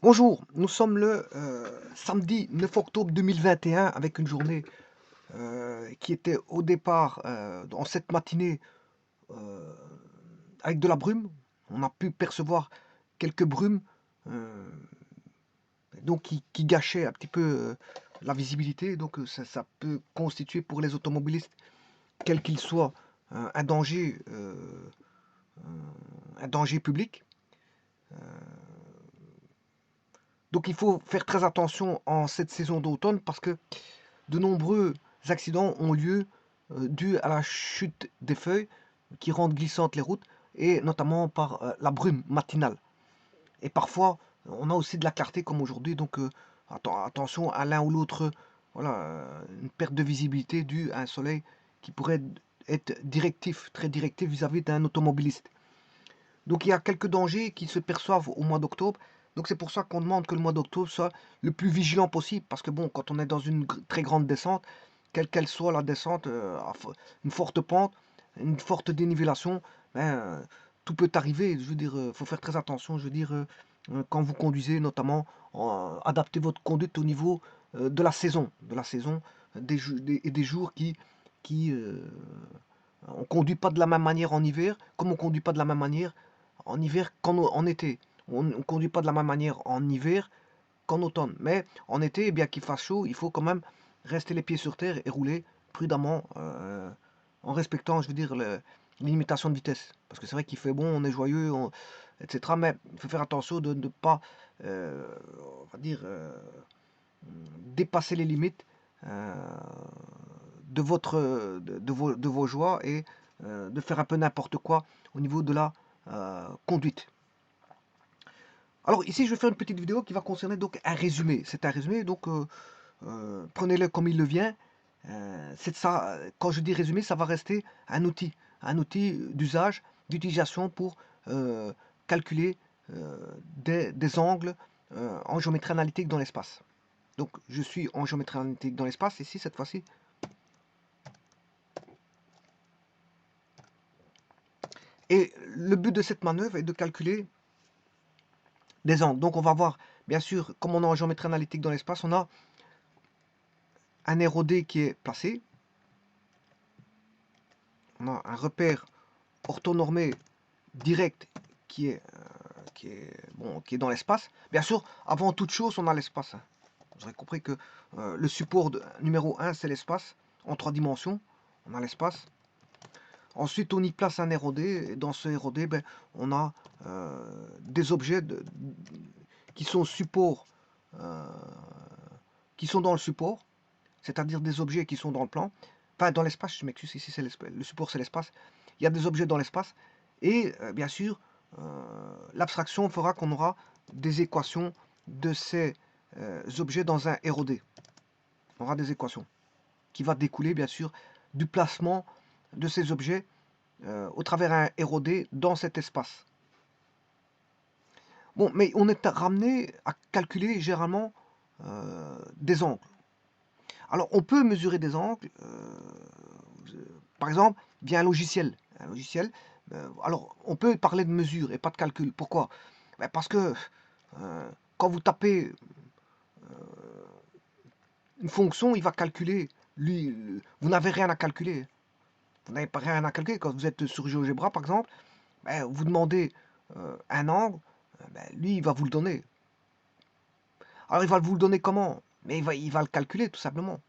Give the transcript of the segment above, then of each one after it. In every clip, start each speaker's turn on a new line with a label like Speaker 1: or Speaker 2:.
Speaker 1: Bonjour, nous sommes le samedi 9 octobre 2021 avec une journée qui était au départ en cette matinée euh, avec de la brume. On a pu percevoir quelques brumes euh, donc qui gâchaient un petit peu la visibilité. Donc ça peut constituer pour les automobilistes, quel qu'il soit, un danger public. Donc il faut faire très attention en cette saison d'automne parce que de nombreux accidents ont lieu dus à la chute des feuilles qui rendent glissantes les routes et notamment par la brume matinale. Et parfois, on a aussi de la clarté comme aujourd'hui, donc attention à l'un ou l'autre, voilà, une perte de visibilité due à un soleil qui pourrait être directif, très directif vis-à-vis d'un automobiliste. Donc il y a quelques dangers qui se perçoivent au mois d'octobre. Donc c'est pour ça qu'on demande que le mois d'octobre soit le plus vigilant possible. Parce que bon, quand on est dans une très grande descente, quelle qu'elle soit la descente, une forte pente, une forte dénivellation, ben, tout peut arriver. Je veux dire, faut faire très attention. Je veux dire, quand vous conduisez, notamment, adaptez votre conduite au niveau de la saison, et des jours qui on conduit pas de la même manière en hiver, comme on conduit pas de la même manière en hiver qu'en été. On ne conduit pas de la même manière en hiver qu'en automne. Mais en été, eh bien qu'il fasse chaud, il faut quand même rester les pieds sur terre et rouler prudemment en respectant, je veux dire, les limitations de vitesse. Parce que c'est vrai qu'il fait bon, on est joyeux, etc. Mais il faut faire attention de ne pas, euh, on va dire, dépasser les limites euh, de vos joies et de faire un peu n'importe quoi au niveau de la conduite. Alors ici, je vais faire une petite vidéo qui va concerner donc un résumé. C'est un résumé, donc prenez-le comme il le vient. C'est ça, quand je dis résumé, ça va rester un outil d'usage, d'utilisation pour euh, calculer des angles en géométrie analytique dans l'espace. Donc je suis en géométrie analytique dans l'espace, ici cette fois-ci. Et le but de cette manœuvre est de calculer des angles. Donc on va voir, bien sûr, comme on est en géométrie analytique dans l'espace, on a un ROD qui est placé, on a un repère orthonormé direct qui est dans l'espace. Bien sûr, avant toute chose, on a l'espace. Vous aurez compris que le support numéro 1, c'est l'espace en 3 dimensions. On a l'espace. Ensuite, on y place un ROD, et dans ce ROD, ben, on a des objets qui sont support, euh, qui sont dans le support, c'est-à-dire des objets qui sont dans le plan, enfin dans l'espace, je m'excuse, ici c'est le support, c'est l'espace. Il y a des objets dans l'espace, et bien sûr, l'abstraction fera qu'on aura des équations de ces objets dans un ROD. On aura des équations qui va découler, bien sûr, du placement de ces objets au travers un ROD dans cet espace. Bon, mais on est ramené à calculer généralement des angles. Alors, on peut mesurer des angles, par exemple, via un logiciel. Alors, on peut parler de mesure et pas de calcul. Pourquoi? Ben, parce que quand vous tapez une fonction, il va calculer. Lui, vous n'avez rien à calculer. Vous n'avez pas rien à calculer. Quand vous êtes sur GeoGebra, par exemple, ben, vous demandez un angle, ben, lui, il va vous le donner. Alors, il va vous le donner comment? Mais il va le calculer, tout simplement.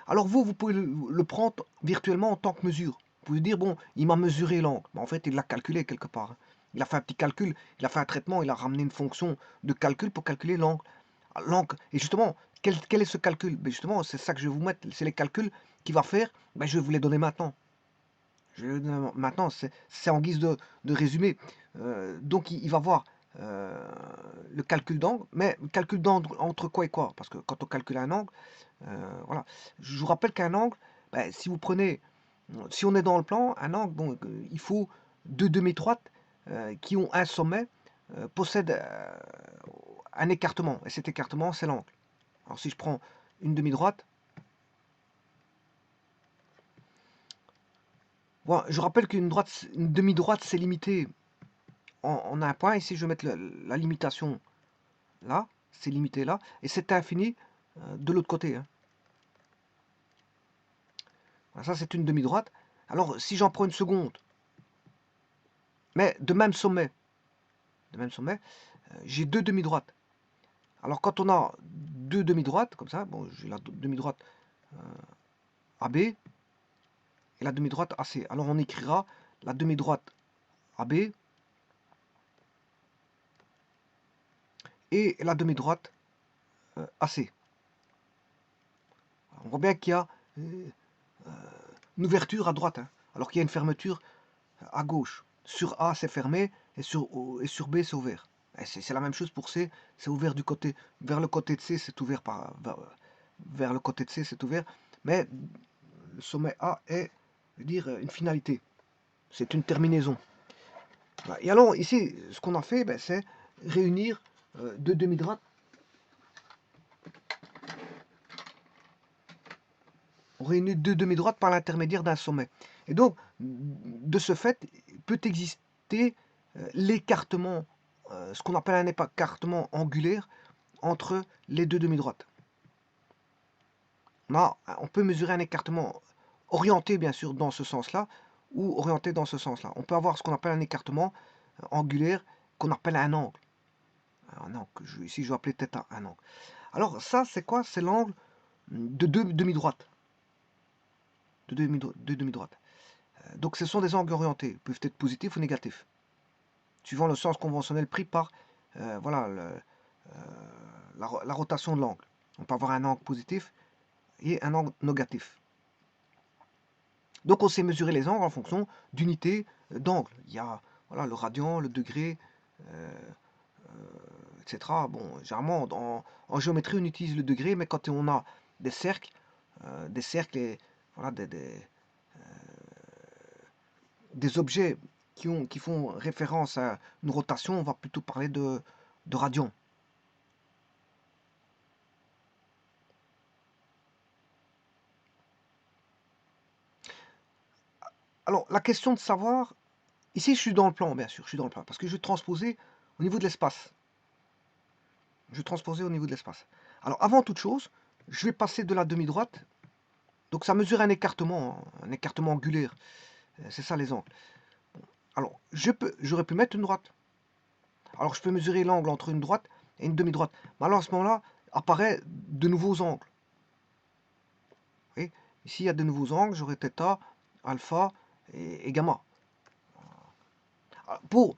Speaker 1: Alors vous pouvez le prendre virtuellement en tant que mesure. Vous pouvez dire, bon, il m'a mesuré l'angle. Mais en fait, il l'a calculé quelque part. Il a fait un petit calcul, il a fait un traitement, il a ramené une fonction de calcul pour calculer l'angle. L'angle. Et justement, quel est ce calcul? Ben justement, c'est ça que je vais vous mettre. C'est les calculs qu'il va faire. Ben, je vais vous les donner maintenant. Maintenant, c'est en guise de résumé. Donc, il va voir le calcul d'angle, mais le calcul d'angle entre quoi et quoi? Parce que quand on calcule un angle, voilà. Je vous rappelle qu'un angle, ben, si on est dans le plan, un angle, bon, il faut deux demi-droites qui ont un sommet, possèdent un écartement. Et cet écartement, c'est l'angle. Alors, si je prends une demi-droite, bon, je rappelle une demi-droite, c'est limité en un point. Ici, je vais mettre la limitation là. c'est limité là, et c'est infini de l'autre côté. Hein. Voilà, ça, c'est une demi-droite. Alors, si j'en prends une seconde, mais de même sommet, j'ai deux demi-droites. Alors, quand on a deux demi-droites, comme ça, bon, j'ai la demi-droite AB et la demi-droite AC. Alors, on écrira la demi-droite AB et la demi-droite AC. On voit bien qu'il y a une ouverture à droite, hein, alors qu'il y a une fermeture à gauche. Sur A, c'est fermé, et sur B, c'est ouvert. C'est la même chose pour C, c'est ouvert du côté, vers le côté de C, c'est ouvert vers le côté de C, c'est ouvert. Mais le sommet A est, je veux dire, une finalité. C'est une terminaison. Et alors, ici, ce qu'on a fait, ben, c'est réunir deux demi-droites. On réunit deux demi-droites par l'intermédiaire d'un sommet. Et donc, de ce fait, peut exister l'écartement, ce qu'on appelle un écartement angulaire entre les deux demi-droites. On peut mesurer un écartement orienté, bien sûr, dans ce sens-là, ou orienté dans ce sens-là. On peut avoir ce qu'on appelle un écartement angulaire, qu'on appelle un angle. Un angle, ici, je vais appeler θ un angle. Alors, ça, c'est quoi? C'est l'angle de deux demi-droites. De deux demi-droites. Donc, ce sont des angles orientés. Ils peuvent être positifs ou négatifs, suivant le sens conventionnel pris par voilà, la rotation de l'angle. On peut avoir un angle positif et un angle négatif. Donc on sait mesurer les angles en fonction d'unités d'angle. Il y a voilà, le radian, le degré, etc. Bon, généralement en géométrie on utilise le degré, mais quand on a des cercles et voilà, des objets qui font référence à une rotation, on va plutôt parler de radian. Alors, la question de savoir, ici je suis dans le plan, bien sûr, je suis dans le plan, parce que je vais transposer au niveau de l'espace. Je vais transposer au niveau de l'espace. Alors, avant toute chose, je vais passer de la demi-droite, donc ça mesure un écartement angulaire, c'est ça les angles. Alors, j'aurais pu mettre une droite. Alors, je peux mesurer l'angle entre une droite et une demi-droite. Mais alors, à ce moment-là, apparaît de nouveaux angles. Vous voyez, ici, il y a de nouveaux angles, j'aurai θ, alpha et gamma. Pour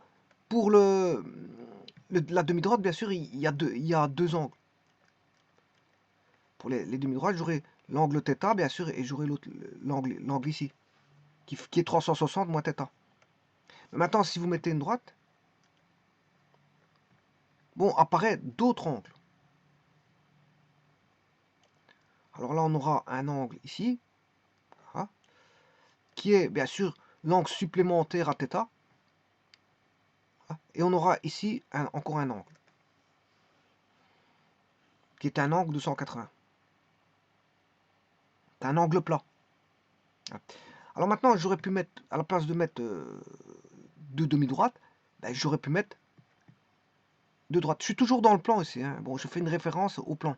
Speaker 1: la demi-droite, bien sûr, il y a deux angles. Pour les demi-droites, j'aurai l'angle θ, bien sûr, et j'aurai l'angle ici, qui est 360 moins θ. Mais maintenant, si vous mettez une droite, bon, apparaît d'autres angles. Alors là, on aura un angle ici, hein, qui est bien sûr l'angle supplémentaire à θ. Et on aura ici encore un angle, qui est un angle de 180. C'est un angle plat. Alors maintenant, j'aurais pu mettre, à la place de mettre deux demi-droites, ben, j'aurais pu mettre deux droites. Je suis toujours dans le plan ici. Hein. Bon, je fais une référence au plan.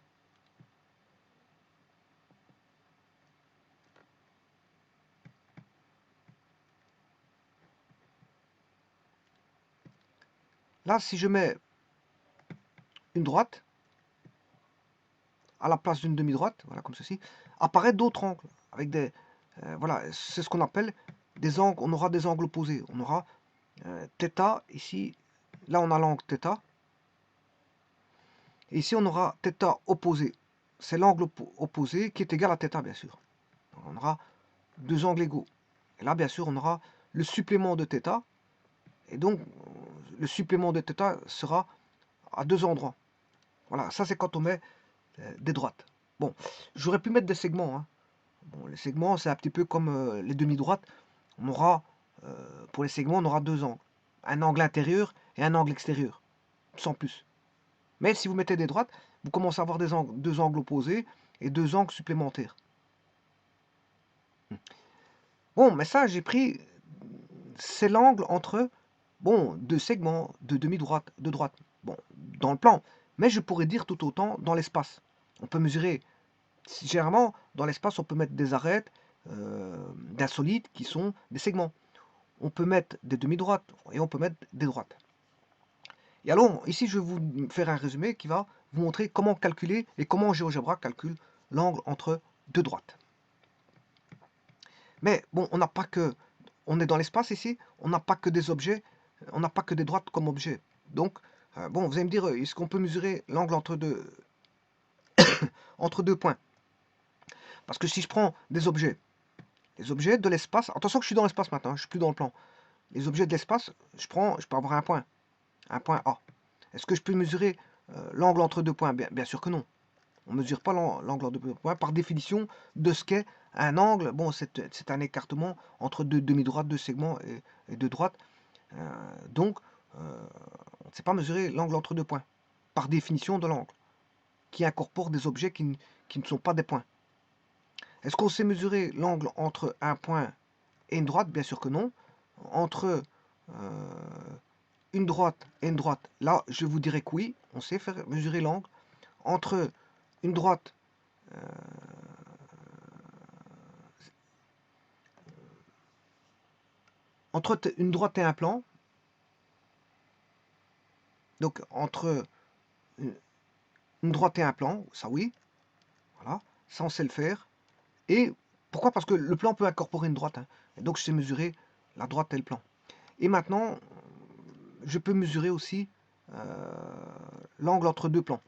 Speaker 1: Là, si je mets une droite à la place d'une demi-droite, voilà comme ceci, apparaît d'autres angles avec des voilà, c'est ce qu'on appelle des angles. On aura des angles opposés. On aura θ ici. Là, on a l'angle θ. Et ici, on aura θ opposé. C'est l'angle opposé qui est égal à θ, bien sûr. Donc, on aura deux angles égaux. Et là, bien sûr, on aura le supplément de θ. Et donc, le supplément de θ sera à deux endroits. Voilà, ça c'est quand on met des droites. Bon, j'aurais pu mettre des segments. Hein. Bon, les segments, c'est un petit peu comme les demi-droites. On aura, pour les segments, on aura deux angles. Un angle intérieur et un angle extérieur. Sans plus. Mais si vous mettez des droites, vous commencez à avoir deux angles opposés et deux angles supplémentaires. Bon, mais ça, j'ai pris, c'est l'angle entre, bon, deux segments, de demi-droite, de droite. Bon, dans le plan. Mais je pourrais dire tout autant dans l'espace. On peut mesurer, généralement, dans l'espace, on peut mettre des arêtes d'insolites qui sont des segments. On peut mettre des demi-droites et on peut mettre des droites. Et alors, ici, je vais vous faire un résumé qui va vous montrer comment calculer et comment GeoGebra calcule l'angle entre deux droites. Mais bon, on n'a pas que... On est dans l'espace ici, on n'a pas que des objets, on n'a pas que des droites comme objets. Donc, bon, vous allez me dire, est-ce qu'on peut mesurer l'angle entre deux points? Parce que si je prends des objets, les objets de l'espace, attention que je suis dans l'espace maintenant, je suis plus dans le plan. Les objets de l'espace, je peux avoir un point A. Est-ce que je peux mesurer l'angle entre deux points? Bien sûr que non. On ne mesure pas l'angle entre deux points. Par définition, de ce qu'est un angle, bon, c'est un écartement entre deux demi-droites, deux segments et deux droites. Donc, on ne sait pas mesurer l'angle entre deux points. Par définition de l'angle, qui incorpore des objets qui ne sont pas des points. Est-ce qu'on sait mesurer l'angle entre un point et une droite? Bien sûr que non. Entre une droite et une droite, là, je vous dirais que oui, on sait faire mesurer l'angle. Entre une droite et un plan, donc entre une droite et un plan, ça oui, voilà, ça on sait le faire. Et pourquoi? Parce que le plan peut incorporer une droite, hein. Et donc je sais mesurer la droite et le plan. Et maintenant, je peux mesurer aussi l'angle entre deux plans.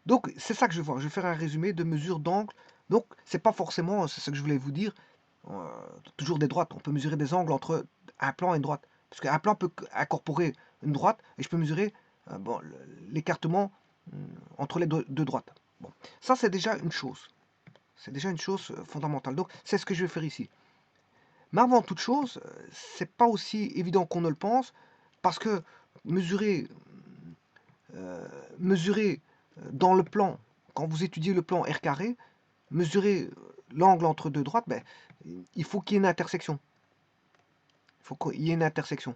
Speaker 1: Donc c'est ça que je vais voir. Je vais faire un résumé de mesure d'angle. Donc c'est pas forcément, c'est ce que je voulais vous dire, toujours des droites. On peut mesurer des angles entre un plan et une droite. Parce qu'un plan peut incorporer une droite et je peux mesurer bon, l'écartement entre les deux droites. Bon, ça c'est déjà une chose. C'est déjà une chose fondamentale. Donc c'est ce que je vais faire ici. Mais avant toute chose, c'est pas aussi évident qu'on ne le pense, parce que mesurer dans le plan, quand vous étudiez le plan R carré, mesurer l'angle entre deux droites, ben, il faut qu'il y ait une intersection. Il faut qu'il y ait une intersection.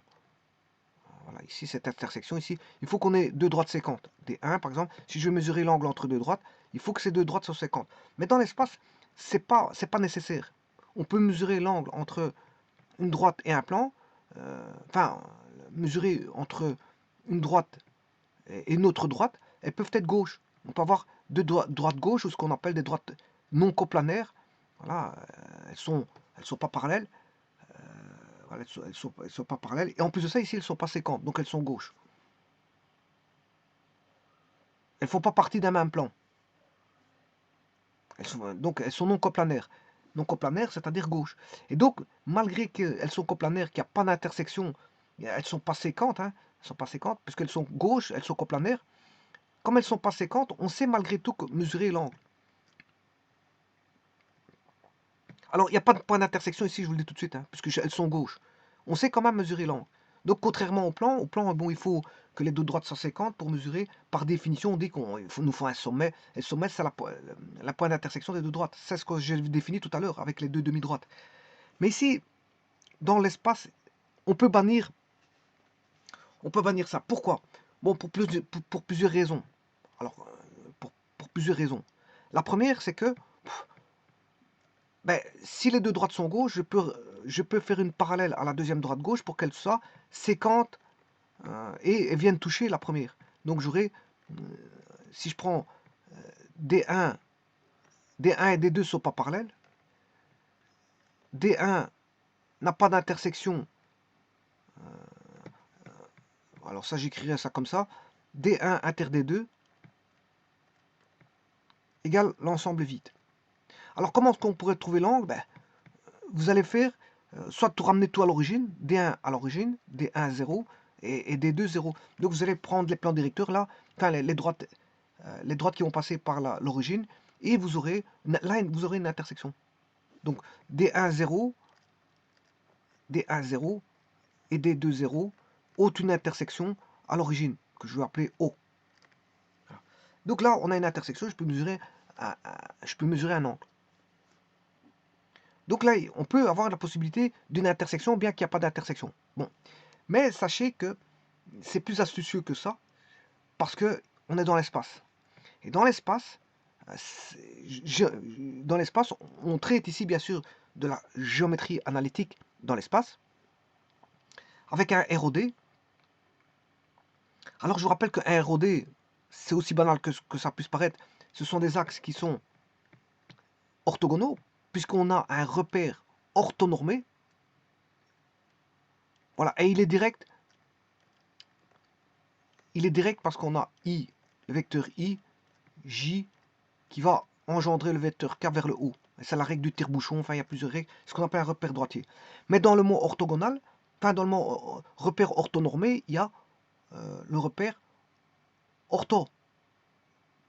Speaker 1: Voilà, ici, cette intersection, ici, il faut qu'on ait deux droites séquentes. Des 1, par exemple, si je veux mesurer l'angle entre deux droites, il faut que ces deux droites soient séquentes. Mais dans l'espace, c'est pas nécessaire. On peut mesurer l'angle entre une droite et un plan, mesurer entre une droite et une autre droite, elles peuvent être gauches. On peut avoir deux droites gauches, ou ce qu'on appelle des droites non coplanaires. Voilà, elles sont pas parallèles. Voilà, elles sont pas parallèles. Et en plus de ça, ici, elles sont pas séquentes, donc elles sont gauches. Elles font pas partie d'un même plan. Donc elles sont non coplanaires. Non coplanaires, c'est-à-dire gauche. Et donc, malgré qu'elles sont coplanaires, qu'il n'y a pas d'intersection, elles sont pas séquentes, hein, elles sont pas séquentes, puisqu'elles sont gauches, elles sont coplanaires. Comme elles sont pas séquentes, on sait malgré tout mesurer l'angle. Alors, il n'y a pas de point d'intersection ici, je vous le dis tout de suite, hein, puisqu'elles sont gauches. On sait quand même mesurer l'angle. Donc, contrairement au plan, bon, il faut que les deux droites soient séquentes pour mesurer. Par définition, on dit qu'il nous faut un sommet. Et le sommet, c'est la point d'intersection des deux droites. C'est ce que j'ai défini tout à l'heure avec les deux demi-droites. Mais ici, dans l'espace, on peut bannir ça. Pourquoi? Bon, pour plusieurs raisons. Alors, pour plusieurs raisons. La première, c'est que ben, si les deux droites sont gauches, je peux faire une parallèle à la deuxième droite gauche pour qu'elle soit séquente et vienne toucher la première. Donc j'aurai, si je prends D1 et D2 ne sont pas parallèles, D1 n'a pas d'intersection, alors ça j'écrirai ça comme ça, D1 inter D2 égale l'ensemble vide. Alors comment est-ce qu'on pourrait trouver l'angle? Ben, vous allez faire soit tout ramener tout à l'origine, D1 à l'origine, D1 0 et D2 0. Donc vous allez prendre les plans directeurs là, enfin les droites qui vont passer par l'origine, et vous aurez là vous aurez une intersection. Donc D1 0, D1 0 et D2 0 ont une intersection à l'origine que je vais appeler O. Voilà. Donc là on a une intersection, je peux mesurer un angle. Donc là, on peut avoir la possibilité d'une intersection, bien qu'il n'y a pas d'intersection. Bon. Mais sachez que c'est plus astucieux que ça. parce que on est dans l'espace. Et dans l'espace, on traite ici bien sûr de la géométrie analytique dans l'espace, avec un ROD. Alors je vous rappelle qu'un ROD, c'est aussi banal que ça puisse paraître, ce sont des axes qui sont orthogonaux, puisqu'on a un repère orthonormé. Voilà, et il est direct parce qu'on a I, le vecteur I, J, qui va engendrer le vecteur K vers le haut. C'est la règle du tire-bouchon, enfin il y a plusieurs règles, ce qu'on appelle un repère droitier. Mais dans le mot orthogonal, enfin dans le mot repère orthonormé, il y a le repère ortho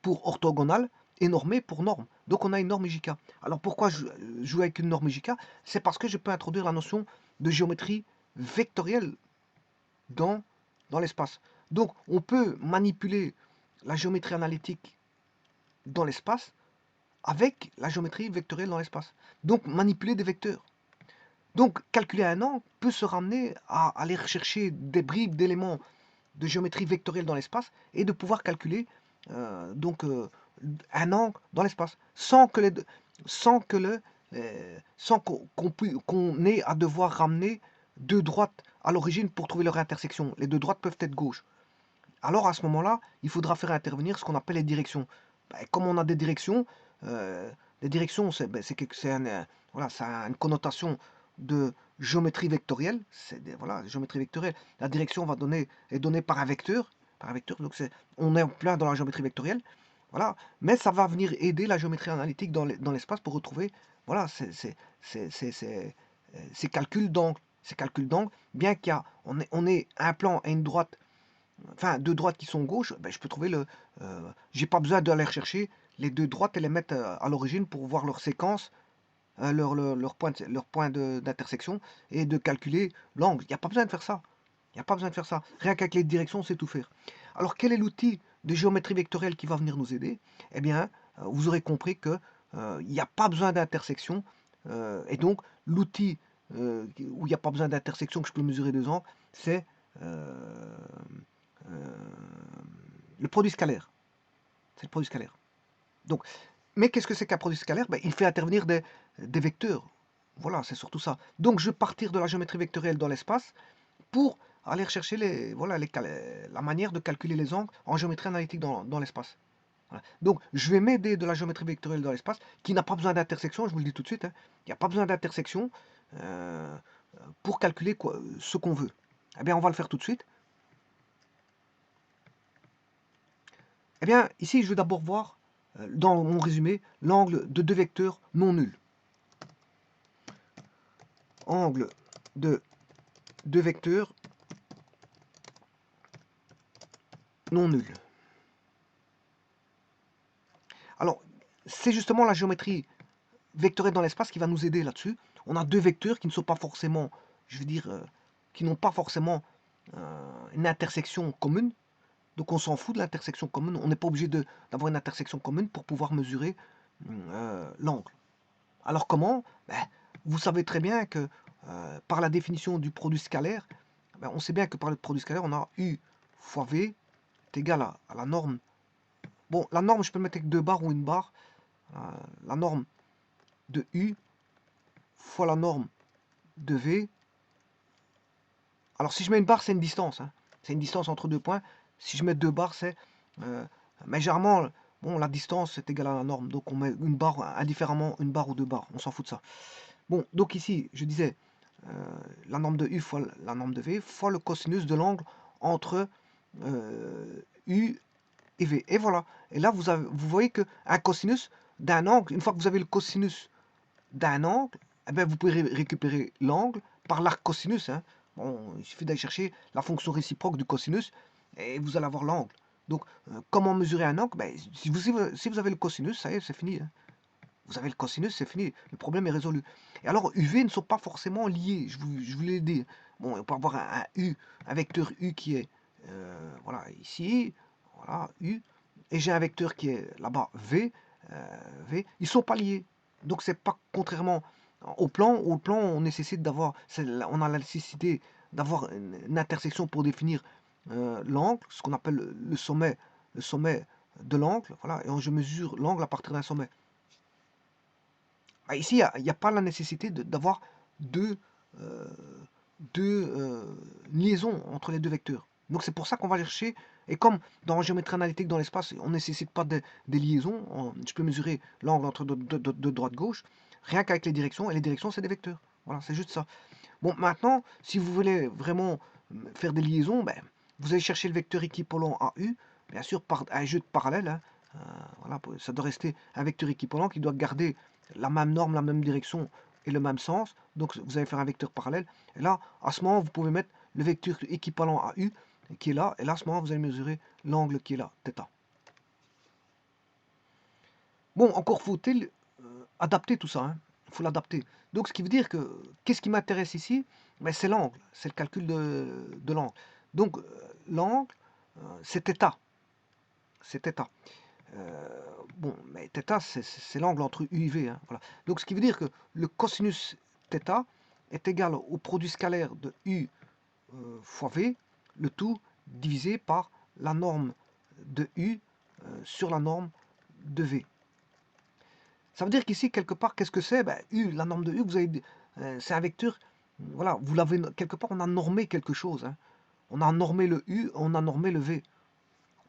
Speaker 1: pour orthogonal et normé pour norme. Donc on a une norme JK. Alors pourquoi je joue avec une norme JK? C'est parce que je peux introduire la notion de géométrie vectorielle dans l'espace. Donc on peut manipuler la géométrie analytique dans l'espace avec la géométrie vectorielle dans l'espace. Donc manipuler des vecteurs. Donc calculer un angle peut se ramener à aller rechercher des bribes d'éléments de géométrie vectorielle dans l'espace et de pouvoir calculer un angle dans l'espace sans qu'on ait à devoir ramener deux droites à l'origine pour trouver leur intersection. Les deux droites peuvent être gauches. Alors à ce moment-là, il faudra faire intervenir ce qu'on appelle les directions. Comme on a des directions, c'est voilà, ça a une connotation de géométrie vectorielle. Voilà, géométrie vectorielle. La direction est donnée par un vecteur. Donc on est en plein dans la géométrie vectorielle. Voilà, mais ça va venir aider la géométrie analytique dans l'espace pour retrouver voilà, ces calculs d'angle. Bien on ait un plan et une droite, enfin deux droites qui sont gauches, je peux trouver j'ai pas besoin d'aller chercher les deux droites et les mettre à l'origine pour voir leur séquence, leur point d'intersection et de calculer l'angle. Il n'y a pas besoin de faire ça. Il n'y a pas besoin de faire ça. Rien qu'avec les directions, on sait tout faire. Alors, quel est l'outil de géométrie vectorielle qui va venir nous aider? Eh bien, vous aurez compris que il n'y a pas besoin d'intersection. Et donc, l'outil où il n'y a pas besoin d'intersection, que je peux mesurer deux angles, c'est le produit scalaire. C'est le produit scalaire. Donc, mais qu'est-ce que c'est qu'un produit scalaire? Il fait intervenir des vecteurs. Voilà, c'est surtout ça. Donc, je vais partir de la géométrie vectorielle dans l'espace pour aller rechercher la manière de calculer les angles en géométrie analytique dans l'espace. Voilà. Donc, je vais m'aider de la géométrie vectorielle dans l'espace, qui n'a pas besoin d'intersection, je vous le dis tout de suite. Hein. Il n'y a pas besoin d'intersection pour calculer ce qu'on veut. Eh bien, on va le faire tout de suite. Eh bien, ici, je vais d'abord voir, dans mon résumé, l'angle de deux vecteurs non nuls. Angle de deux vecteurs non nuls. Alors, c'est justement la géométrie vectorielle dans l'espace qui va nous aider là-dessus. On a deux vecteurs qui ne sont pas forcément, je veux dire, qui n'ont pas forcément une intersection commune. Donc on s'en fout de l'intersection commune. On n'est pas obligé d'avoir une intersection commune pour pouvoir mesurer l'angle. Alors comment? Vous savez très bien que par la définition du produit scalaire, on sait bien que par le produit scalaire, on a U fois V est égal à la norme. Bon, la norme, je peux mettre avec deux barres ou une barre. La norme de U fois la norme de V. Alors si je mets une barre, c'est une distance. Hein. C'est une distance entre deux points. Si je mets deux barres, c'est... mais généralement, bon, la distance est égale à la norme. Donc on met une barre indifféremment, une barre ou deux barres. On s'en fout de ça. Bon, donc ici, je disais, la norme de U fois la norme de V fois le cosinus de l'angle entre U et V. Et voilà. Et là, vous voyez qu'un cosinus d'un angle, une fois que vous avez le cosinus d'un angle, eh bien, vous pouvez récupérer l'angle par l'arc cosinus. Hein. Bon, il suffit d'aller chercher la fonction réciproque du cosinus et vous allez avoir l'angle. Donc, comment mesurer un angle? Si vous avez le cosinus, ça y est, c'est fini. Hein. Vous avez le cosinus, c'est fini. Le problème est résolu. Et alors, UV ne sont pas forcément liés. Je vous l'ai dit. Bon, on peut avoir un vecteur U qui est voilà, ici. Voilà, U. Et j'ai un vecteur qui est là-bas, V. V. Ils ne sont pas liés. Donc, c'est pas contrairement au plan. Au plan, on nécessite d'avoir. On a la nécessité d'avoir une intersection pour définir l'angle, ce qu'on appelle le sommet de l'angle, voilà, et je mesure l'angle à partir d'un sommet. Ici, il n'y a pas la nécessité d'avoir deux, euh, liaisons entre les deux vecteurs. Donc c'est pour ça qu'on va chercher, et comme dans la géométrie analytique dans l'espace, on ne nécessite pas des liaisons, je peux mesurer l'angle entre deux droite-gauche, rien qu'avec les directions, et les directions c'est des vecteurs. Voilà, c'est juste ça. Bon, maintenant, si vous voulez vraiment faire des liaisons, ben, vous allez chercher le vecteur équivalent à U, bien sûr par un jeu de parallèle, hein. Voilà, ça doit rester un vecteur équivalent qui doit garder la même norme, la même direction et le même sens. Donc vous allez faire un vecteur parallèle. Et là, à ce moment, vous pouvez mettre le vecteur équivalent à U qui est là. Et là, à ce moment, vous allez mesurer l'angle qui est là, θ. Bon, encore faut-il adapter tout ça, hein. Il faut l'adapter. Donc ce qui veut dire que, qu'est-ce qui m'intéresse ici? Ben, c'est l'angle, c'est le calcul de l'angle. Donc l'angle, c'est θ. C'est θ. Bon, mais θ, c'est l'angle entre U et V, hein, voilà. Donc ce qui veut dire que le cosinus θ est égal au produit scalaire de U fois V, le tout divisé par la norme de U sur la norme de V. Ça veut dire qu'ici, quelque part, qu'est-ce que c'est? Ben, U, la norme de U, vous avez, c'est un vecteur, voilà, vous l'avez, quelque part, on a normé quelque chose, hein. On a normé le U, on a normé le V.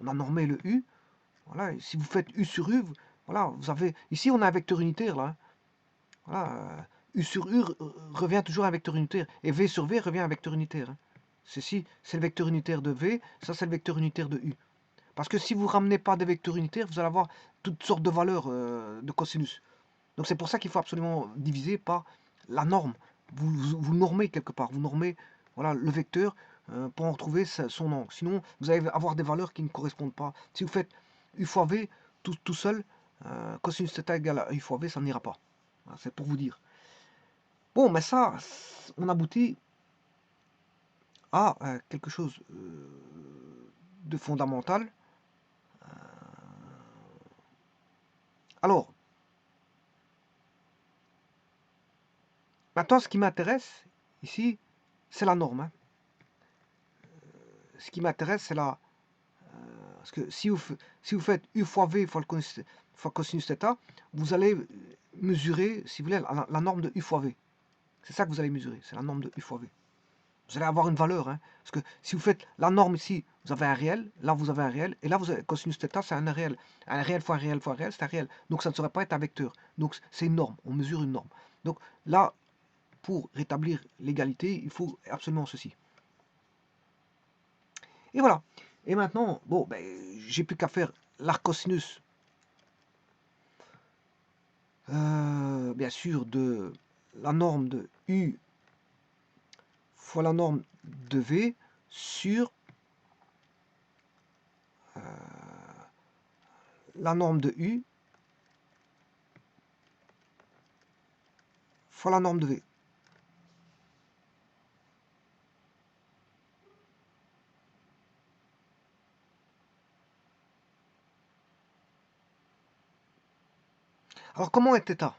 Speaker 1: On a normé le U, voilà, si vous faites U sur U, voilà, vous avez, ici on a un vecteur unitaire, là, hein. Voilà, U sur U revient toujours à un vecteur unitaire, et V sur V revient à un vecteur unitaire, hein. Ceci, c'est le vecteur unitaire de V, ça c'est le vecteur unitaire de U. Parce que si vous ne ramenez pas des vecteurs unitaires, vous allez avoir toutes sortes de valeurs de cosinus. Donc c'est pour ça qu'il faut absolument diviser par la norme. Vous normez quelque part, vous normez voilà, le vecteur pour en retrouver son angle. Sinon, vous allez avoir des valeurs qui ne correspondent pas. Si vous faites U fois V tout seul, cosinus θ égale à U fois V, ça n'ira pas. Voilà, c'est pour vous dire. Bon, mais ça, on aboutit à quelque chose de fondamental. Alors, maintenant, ce qui m'intéresse ici, c'est la norme, hein. Ce qui m'intéresse, c'est la... Parce que si vous faites U fois V fois cosinus θ, vous allez mesurer, si vous voulez, la norme de U fois V. C'est ça que vous allez mesurer, c'est la norme de U fois V. Vous allez avoir une valeur, hein, parce que si vous faites la norme ici, vous avez un réel, là vous avez un réel, et là vous avez cosinus θ, c'est un réel. Un réel fois un réel fois un réel, c'est un réel. Donc ça ne saurait pas être un vecteur. Donc c'est une norme, on mesure une norme. Donc là, pour rétablir l'égalité, il faut absolument ceci. Et voilà. Et maintenant, bon, ben, j'ai plus qu'à faire l'arcosinus, bien sûr, de la norme de U fois la norme de V sur la norme de U fois la norme de V. Alors comment est θ?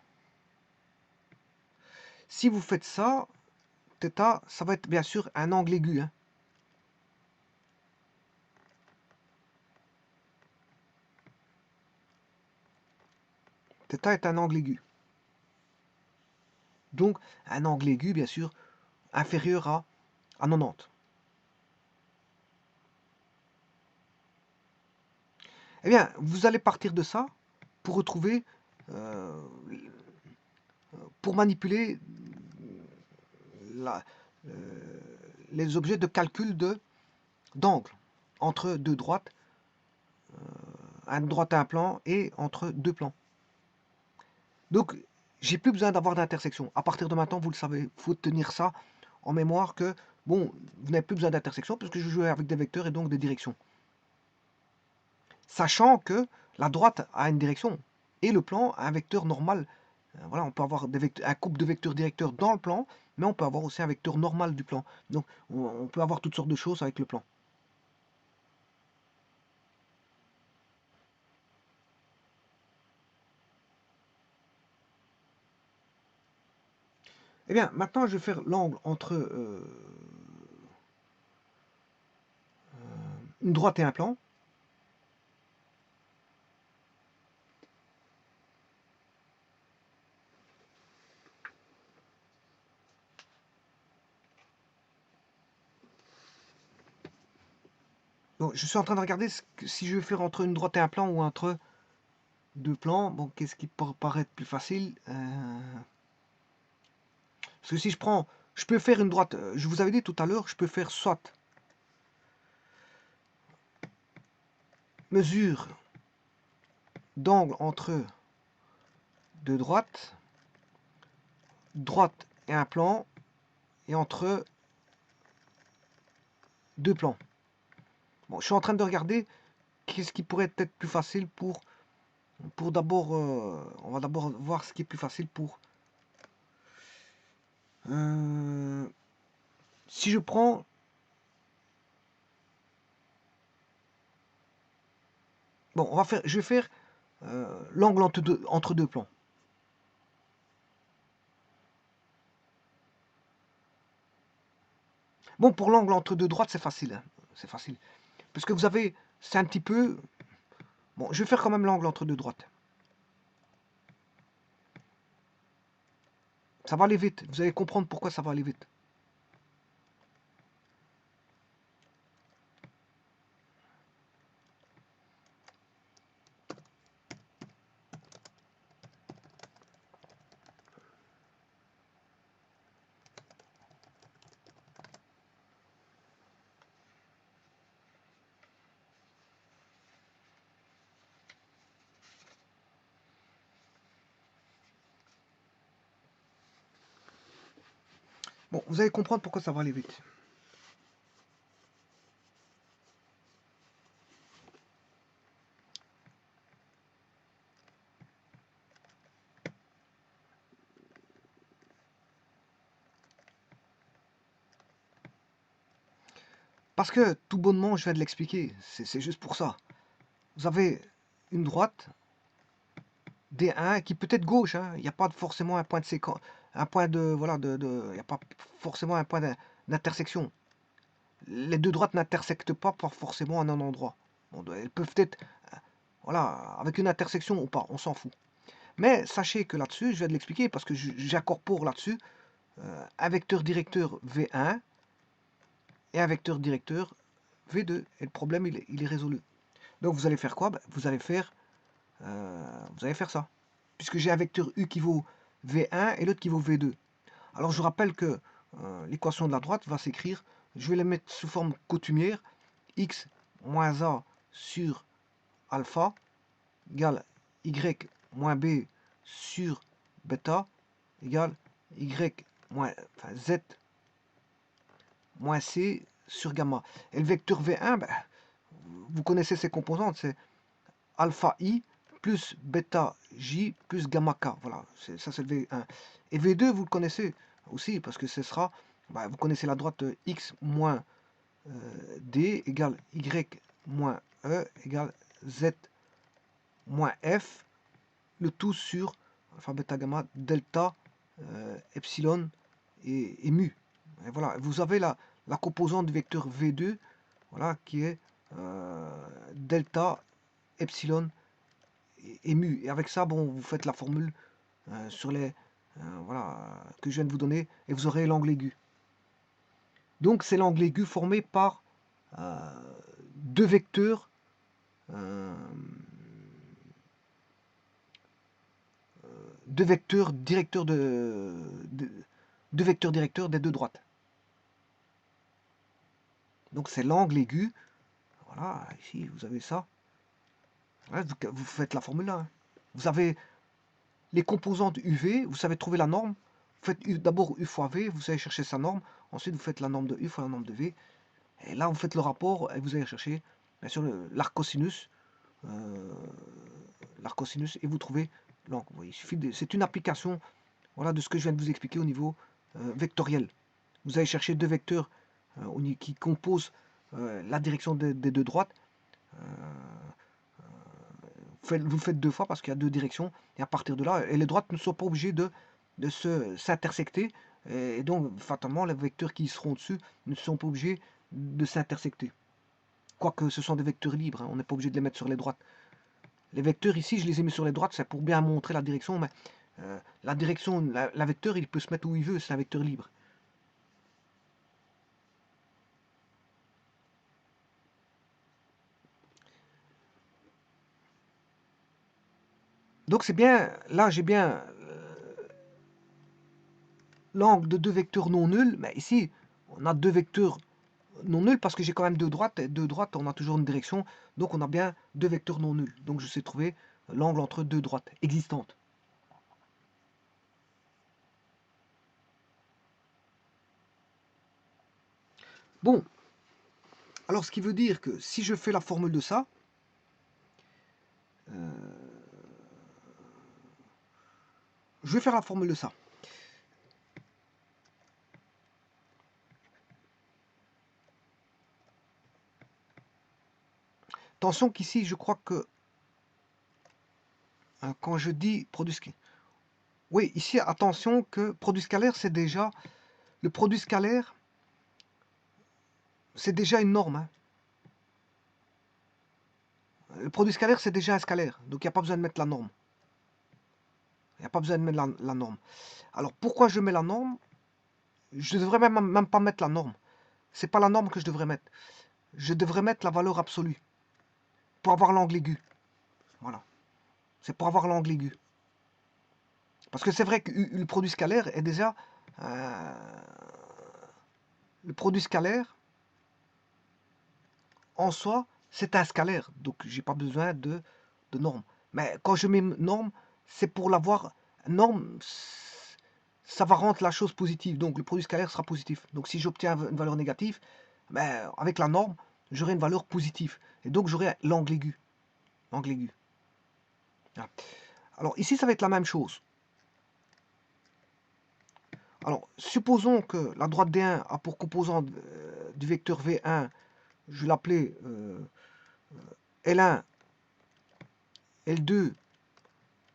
Speaker 1: Si vous faites ça, θ, ça va être bien sûr un angle aigu, hein. Θ est un angle aigu. Donc un angle aigu, bien sûr, inférieur à 90. Eh bien, vous allez partir de ça pour retrouver, pour manipuler la, euh, les objets de calcul d'angle entre deux droites, une droite et un plan, et entre deux plans. Donc, j'ai plus besoin d'avoir d'intersection. À partir de maintenant, vous le savez, il faut tenir ça en mémoire que, bon, vous n'avez plus besoin d'intersection puisque je joue avec des vecteurs et donc des directions. Sachant que la droite a une direction et le plan a un vecteur normal. Voilà, on peut avoir un couple de vecteurs directeurs dans le plan, mais on peut avoir aussi un vecteur normal du plan. Donc, on peut avoir toutes sortes de choses avec le plan. Eh bien, maintenant, je vais faire l'angle entre une droite et un plan. Donc, je suis en train de regarder si je vais faire entre une droite et un plan ou entre deux plans. Bon, qu'est-ce qui peut paraître plus facile? Parce que si je prends, je peux faire une droite. Je vous avais dit tout à l'heure, je peux faire soit mesure d'angle entre deux droites, droite et un plan, et entre deux plans. Bon, je suis en train de regarder qu'est-ce qui pourrait être plus facile pour d'abord, on va d'abord voir ce qui est plus facile pour. Si je prends, bon, je vais faire l'angle entre deux plans. Bon, pour l'angle entre deux droites, c'est facile, hein. C'est facile. Parce que vous avez, c'est un petit peu. Bon, je vais faire quand même l'angle entre deux droites. Ça va aller vite. Vous allez comprendre pourquoi ça va aller vite. Bon, vous allez comprendre pourquoi ça va aller vite. Parce que, tout bonnement, je viens de l'expliquer. C'est juste pour ça. Vous avez une droite, D1, qui peut être gauche, hein. Il n'y a pas forcément un point de séquence. Un point de. Voilà, il n'y a pas forcément un point d'intersection. Les deux droites n'intersectent pas forcément à un endroit. Bon, elles peuvent être. Voilà, avec une intersection ou pas, on s'en fout. Mais sachez que là-dessus, je viens de l'expliquer parce que j'incorpore là-dessus un vecteur directeur V1 et un vecteur directeur V2. Et le problème, il est résolu. Donc vous allez faire quoi? Vous allez faire ça. Puisque j'ai un vecteur U qui vaut V1 et l'autre qui vaut V2. Alors je rappelle que l'équation de la droite va s'écrire, je vais la mettre sous forme coutumière, x moins a sur alpha égale y moins b sur bêta égale y moins, enfin, z moins c sur gamma. Et le vecteur V1, vous connaissez ses composantes, c'est alpha i plus bêta j plus gamma k. Voilà, ça c'est le V1. Et V2, vous le connaissez aussi, parce que ce sera, vous connaissez la droite x moins d égale y moins e égale z moins f, le tout sur alpha bêta gamma delta epsilon et mu. Et voilà, vous avez la composante du vecteur V2, voilà, qui est delta epsilon et mu. Et avec ça, bon, vous faites la formule sur les voilà, que je viens de vous donner et vous aurez l'angle aigu. Donc c'est l'angle aigu formé par deux vecteurs directeurs deux vecteurs directeurs des deux droites. Donc c'est l'angle aigu. Voilà, ici vous avez ça. Ouais, vous faites la formule là. Vous avez les composantes UV, vous savez trouver la norme. Vous faites d'abord U fois V, vous allez chercher sa norme. Ensuite, vous faites la norme de U fois la norme de V. Et là, vous faites le rapport et vous allez chercher, bien sûr, l'arc-cosinus. Et vous trouvez l'angle. Il suffit c'est une application, voilà, de ce que je viens de vous expliquer au niveau vectoriel. Vous allez chercher deux vecteurs qui composent la direction des deux droites. Vous le faites deux fois parce qu'il y a deux directions. Et à partir de là, et les droites ne sont pas obligées de s'intersecter. Et donc, fatalement, les vecteurs qui seront dessus ne sont pas obligés de s'intersecter. quoique ce sont des vecteurs libres, hein, on n'est pas obligé de les mettre sur les droites. Les vecteurs ici, je les ai mis sur les droites, c'est pour bien montrer la direction, mais la direction, la vecteur, il peut se mettre où il veut, c'est un vecteur libre. Donc c'est bien, là j'ai bien l'angle de deux vecteurs non nuls, mais ici on a deux vecteurs non nuls parce que j'ai quand même deux droites, et deux droites on a toujours une direction, donc on a bien deux vecteurs non nuls. Donc je sais trouver l'angle entre deux droites existantes. Bon, alors ce qui veut dire que si je fais la formule de ça, je vais faire la formule de ça. Attention qu'ici, je crois que quand je dis produit scalaire, oui, ici, attention que produit scalaire, c'est déjà, le produit scalaire, c'est déjà une norme. Hein. Le produit scalaire, c'est déjà un scalaire, donc il n'y a pas besoin de mettre la norme. Il n'y a pas besoin de mettre la norme. Alors, pourquoi je mets la norme? Je ne devrais même pas mettre la norme. C'est pas la norme que je devrais mettre. Je devrais mettre la valeur absolue pour avoir l'angle aigu. Voilà. C'est pour avoir l'angle aigu. Parce que c'est vrai que le produit scalaire est déjà... le produit scalaire, en soi, c'est un scalaire. Donc, j'ai pas besoin de norme. Mais quand je mets norme, c'est pour l'avoir... Norme, ça va rendre la chose positive. Donc, le produit scalaire sera positif. Donc, si j'obtiens une valeur négative, ben, avec la norme, j'aurai une valeur positive. Et donc, j'aurai l'angle aigu. L'angle aigu. Voilà. Alors, ici, ça va être la même chose. Alors, supposons que la droite D1 a pour composant du vecteur V1, je vais l'appeler L1, L2,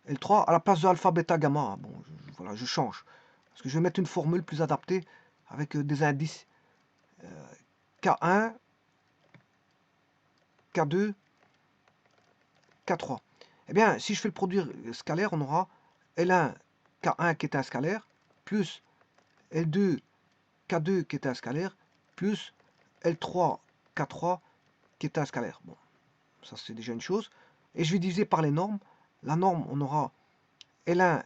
Speaker 1: L3, à la place de alpha, bêta, gamma. Bon, voilà, je change. Parce que je vais mettre une formule plus adaptée avec des indices K1, K2, K3. Eh bien, si je fais le produit scalaire, on aura L1, K1 qui est un scalaire, plus L2, K2 qui est un scalaire, plus L3, K3 qui est un scalaire. Bon, ça c'est déjà une chose. Et je vais diviser par les normes. La norme, on aura L1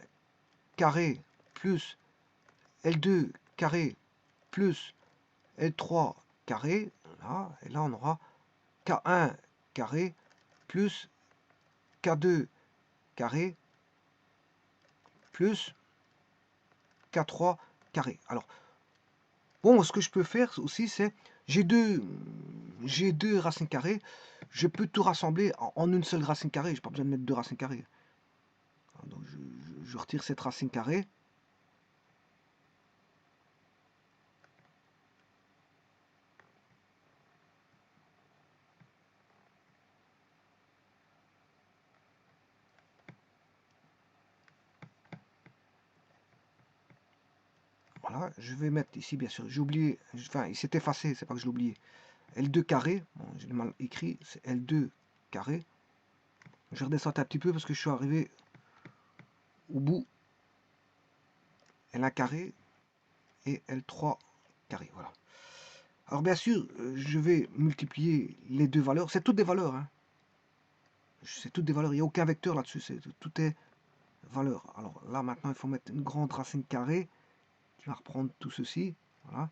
Speaker 1: carré plus L2 carré plus L3 carré. Là, et là, on aura K1 carré plus K2 carré plus K3 carré. Alors, bon, ce que je peux faire aussi, c'est j'ai deux racines carrées. Je peux tout rassembler en une seule racine carrée. Je n'ai pas besoin de mettre deux racines carrées. Donc, je retire cette racine carrée. Voilà, je vais mettre ici, bien sûr, j'ai oublié, enfin, il s'est effacé, c'est pas que je l'ai oublié. L2 carré, bon, j'ai mal écrit, c'est L2 carré. Je vais redescendre un petit peu parce que je suis arrivé au bout. L1 carré et L3 carré, voilà. Alors bien sûr, je vais multiplier les deux valeurs, c'est toutes des valeurs, hein. C'est toutes des valeurs, il n'y a aucun vecteur là-dessus, tout est valeur. Alors là maintenant il faut mettre une grande racine carrée qui va reprendre tout ceci, voilà.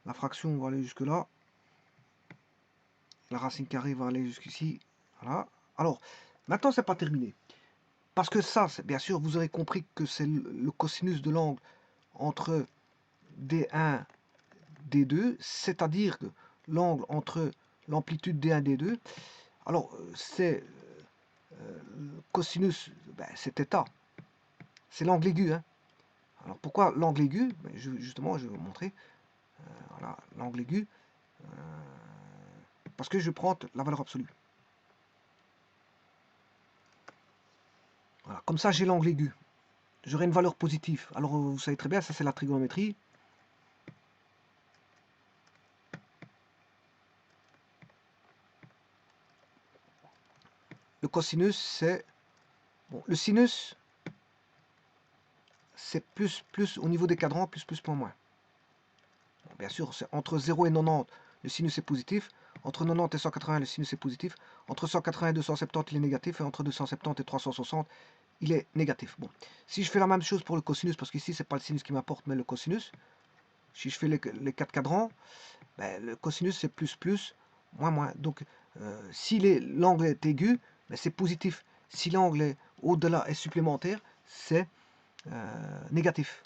Speaker 1: La fraction va aller jusque là. La racine carrée va aller jusqu'ici. Voilà. Alors, maintenant, c'est pas terminé. Parce que ça, bien sûr, vous aurez compris que c'est le cosinus de l'angle entre D1, D2, c'est-à-dire que l'angle entre l'amplitude D1, D2. Alors, c'est cosinus, ben, c'est θ. C'est l'angle aigu. Hein. Alors, pourquoi l'angle aigu? Ben, justement, je vais vous montrer. Voilà, l'angle aigu. Parce que je prends la valeur absolue. Voilà, comme ça, j'ai l'angle aigu. J'aurai une valeur positive. Alors, vous savez très bien, ça c'est la trigonométrie. Le cosinus, c'est... Bon, le sinus, c'est plus au niveau des cadrans, plus, point, moins. Bon, bien sûr, c'est entre 0 et 90, le sinus est positif. Entre 90 et 180, le sinus est positif. Entre 180 et 270, il est négatif. Et entre 270 et 360, il est négatif. Bon, si je fais la même chose pour le cosinus, parce qu'ici, c'est pas le sinus qui m'apporte, mais le cosinus, si je fais les 4 cadrans, ben, le cosinus, c'est plus, moins. Donc, si l'angle est aigu, ben, c'est positif. Si l'angle est au-delà est supplémentaire, c'est négatif.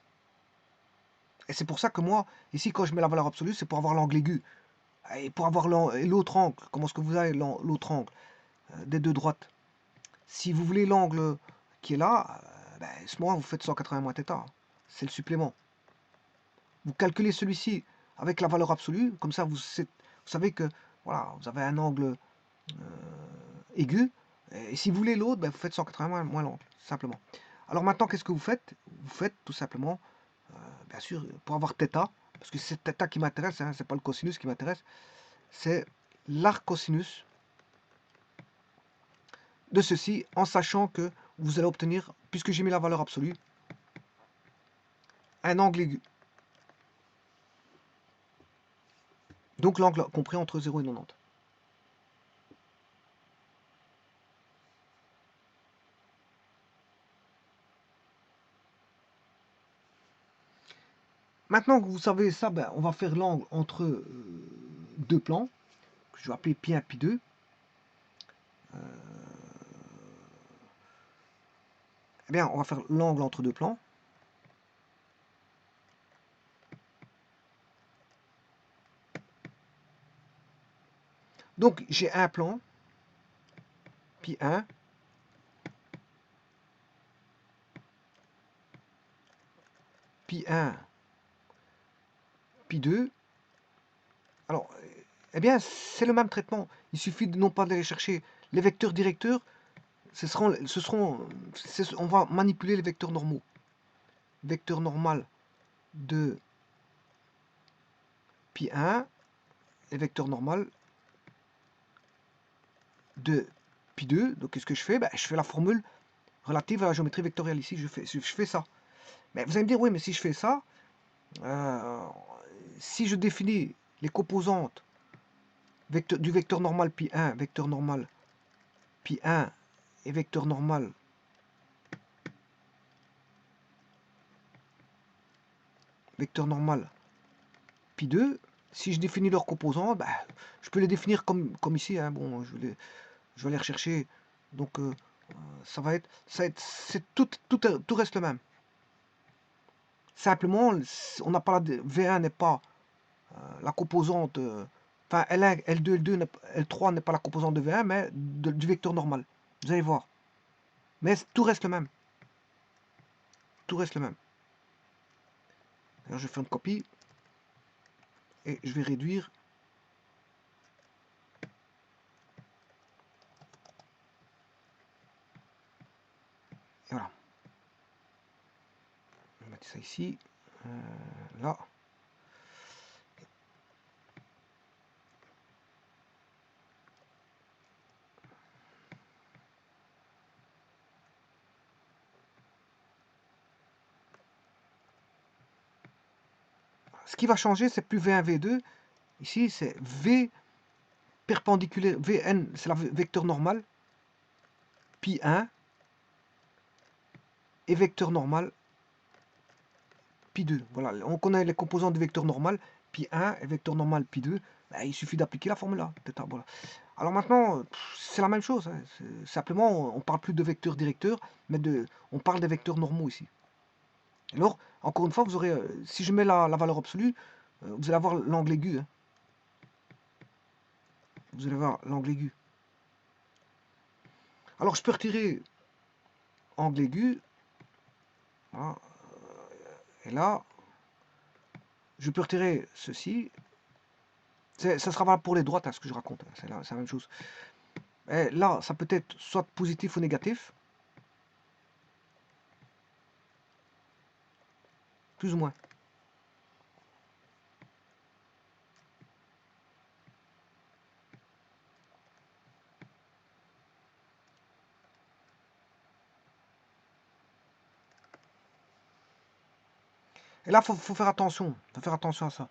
Speaker 1: Et c'est pour ça que moi, ici, quand je mets la valeur absolue, c'est pour avoir l'angle aigu. Et pour avoir l'autre angle, comment est-ce que vous avez l'autre angle des deux droites? Si vous voulez l'angle qui est là, ben, à ce moment vous faites 180 moins θ. C'est le supplément. Vous calculez celui-ci avec la valeur absolue, comme ça vous savez que voilà, vous avez un angle aigu. Et si vous voulez l'autre, ben, vous faites 180 moins l'angle, simplement. Alors maintenant, qu'est-ce que vous faites? Vous faites tout simplement, bien sûr, pour avoir θ, parce que c'est θ qui m'intéresse, hein, c'est pas le cosinus qui m'intéresse, c'est l'arc cosinus de ceci, en sachant que vous allez obtenir, puisque j'ai mis la valeur absolue, un angle aigu. Donc l'angle compris entre 0 et 90. Maintenant que vous savez ça, ben, on va faire l'angle entre deux plans, que je vais appeler pi 1, pi 2. Eh bien, on va faire l'angle entre deux plans. Donc, j'ai un plan, pi 1, pi 1, pi 2. Alors, eh bien, c'est le même traitement. Il suffit de non pas d'aller chercher les vecteurs directeurs, on va manipuler les vecteurs normaux. Vecteur normal de pi 1 et vecteur normal de pi 2. Donc, qu'est-ce que je fais? Ben, je fais la formule relative à la géométrie vectorielle ici. Je fais ça. Mais vous allez me dire, oui, mais si je fais ça, si je définis les composantes du vecteur normal pi 1, vecteur normal pi 1 et vecteur normal pi 2, si je définis leurs composantes, ben, je peux les définir comme ici. Hein. Bon, je vais aller rechercher. Donc, ça va être tout reste le même. Simplement, on n'a pas V1 n'est pas la composante. Enfin, L1, L2, L3 n'est pas la composante de V1, mais du vecteur normal. Vous allez voir. Mais tout reste le même. Tout reste le même. Alors, je fais une copie. Et je vais réduire. Et voilà. On va mettre ça ici. Là. Ce qui va changer, c'est plus V1, V2. Ici, c'est V perpendiculaire. Vn, c'est la vecteur normal. Pi 1. Et vecteur normal. Pi 2. Voilà, on connaît les composants du vecteur normal. Pi 1 et vecteur normal pi 2. Ben, il suffit d'appliquer la formule là. Voilà. Alors maintenant, c'est la même chose. Hein. Simplement, on parle plus de vecteurs directeurs, mais on parle des vecteurs normaux ici. Alors, encore une fois, vous aurez, si je mets la valeur absolue, vous allez avoir l'angle aigu. Hein. Vous allez voir l'angle aigu. Alors, je peux retirer angle aigu. Voilà. Et là, je peux retirer ceci. Ça sera valable pour les droites, hein, ce que je raconte. Hein. C'est la même chose. Et là, ça peut être soit positif ou négatif. Plus ou moins. Et là, faut faire attention. Faut faire attention à ça.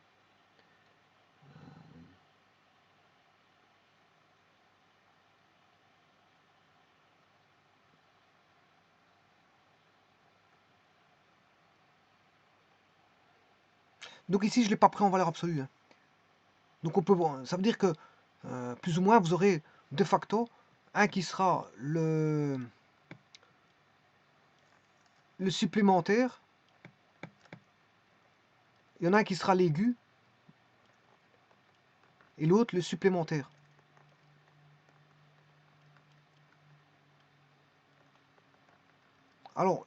Speaker 1: Donc ici, je ne l'ai pas pris en valeur absolue. Hein. Donc on peut voir, ça veut dire que plus ou moins vous aurez de facto un qui sera le supplémentaire, il y en a un qui sera l'aigu et l'autre le supplémentaire. Alors,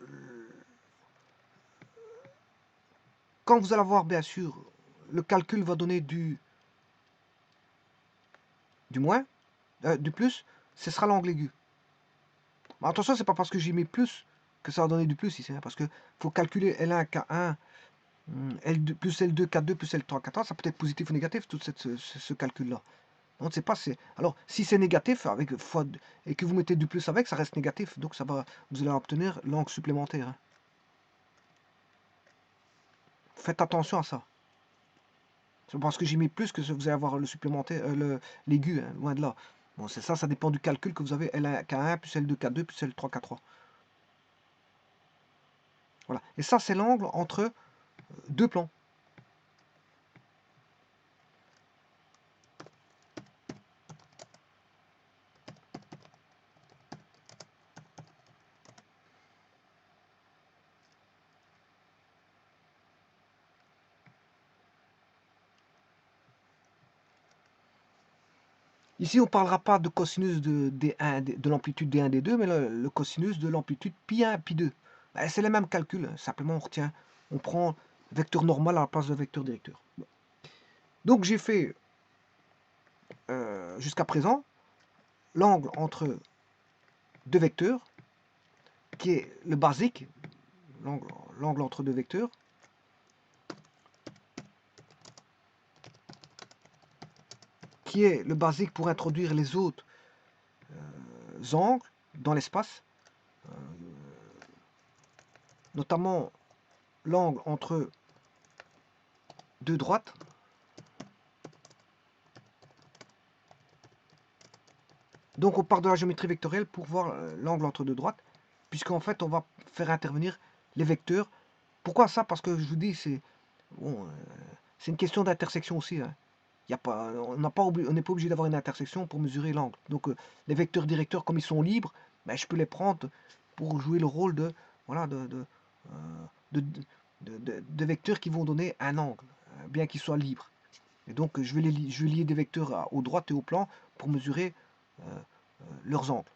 Speaker 1: quand vous allez avoir bien sûr, le calcul va donner du moins, du plus, ce sera l'angle aigu. Mais attention, c'est pas parce que j'ai mis plus que ça va donner du plus ici, hein, parce que faut calculer L1, K1, L2, plus L2, K2, plus L3, K3, ça peut être positif ou négatif, tout ce calcul-là. On ne sait pas. Alors, si c'est négatif avec fois et que vous mettez du plus avec, ça reste négatif. Donc, ça va, vous allez obtenir l'angle supplémentaire. Hein. Faites attention à ça. C'est parce que j'ai mis plus que vous allez avoir le supplémentaire, l'aigu, hein, loin de là. Bon, c'est ça, ça dépend du calcul que vous avez. L1, K1, plus L2, K2, plus L3, K3. Voilà. Et ça, c'est l'angle entre deux plans. Ici, on ne parlera pas de cosinus de l'amplitude D1, D2, mais le cosinus de l'amplitude pi1, pi2. Ben, c'est les mêmes calculs, hein. Simplement on prend vecteur normal à la place de vecteur directeur. Bon. Donc j'ai fait, jusqu'à présent, l'angle entre deux vecteurs, qui est le basique, l'angle entre deux vecteurs, qui est le basique pour introduire les autres angles dans l'espace, notamment l'angle entre deux droites. Donc on part de la géométrie vectorielle pour voir l'angle entre deux droites, puisqu'en fait on va faire intervenir les vecteurs. Pourquoi ça? Parce que je vous dis, c'est bon, une question d'intersection aussi. Hein. Y a pas, on n'est pas obligé d'avoir une intersection pour mesurer l'angle. Donc les vecteurs directeurs, comme ils sont libres, ben, je peux les prendre pour jouer le rôle de, voilà, de vecteurs qui vont donner un angle, bien qu'ils soient libres. Et donc je vais lier des vecteurs aux droites et au plan pour mesurer leurs angles.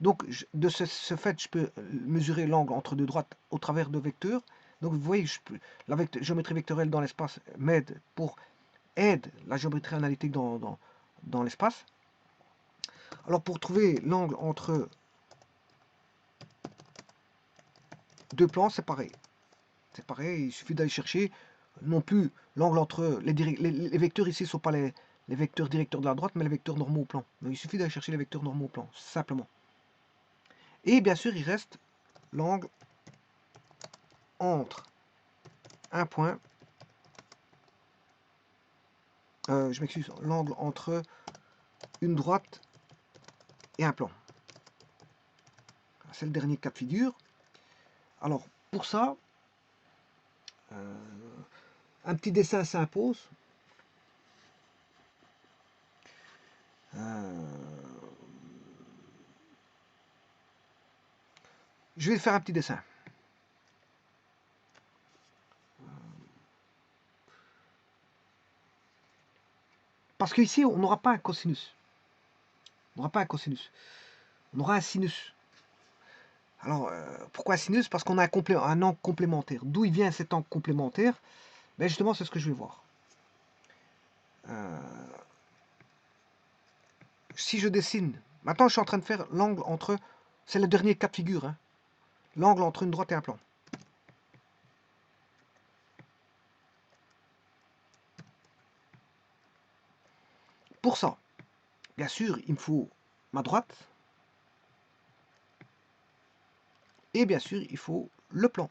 Speaker 1: Donc de ce fait, je peux mesurer l'angle entre deux droites au travers de vecteurs. Donc vous voyez, la géométrie vectorielle dans l'espace aide la géométrie analytique dans l'espace. Alors pour trouver l'angle entre deux plans, c'est pareil. C'est pareil, il suffit d'aller chercher non plus l'angle entre les vecteurs ici ne sont pas les vecteurs directeurs de la droite, mais les vecteurs normaux au plan. Donc il suffit d'aller chercher les vecteurs normaux au plan, simplement. Et bien sûr, il reste l'angle entre un point, je m'excuse, l'angle entre une droite et un plan. C'est le dernier cas de figure. Alors, pour ça, un petit dessin s'impose. Je vais faire un petit dessin. Parce qu'ici, on n'aura pas un cosinus. On n'aura pas un cosinus. On aura un sinus. Alors, pourquoi un sinus? Parce qu'on a un angle complémentaire. D'où il vient cet angle complémentaire? Ben justement, c'est ce que je vais voir. Si je dessine... Maintenant, je suis en train de faire l'angle entre... C'est le dernier cas de figure. Hein, l'angle entre une droite et un plan. Pour ça, bien sûr, il me faut ma droite. Et bien sûr, il faut le plan.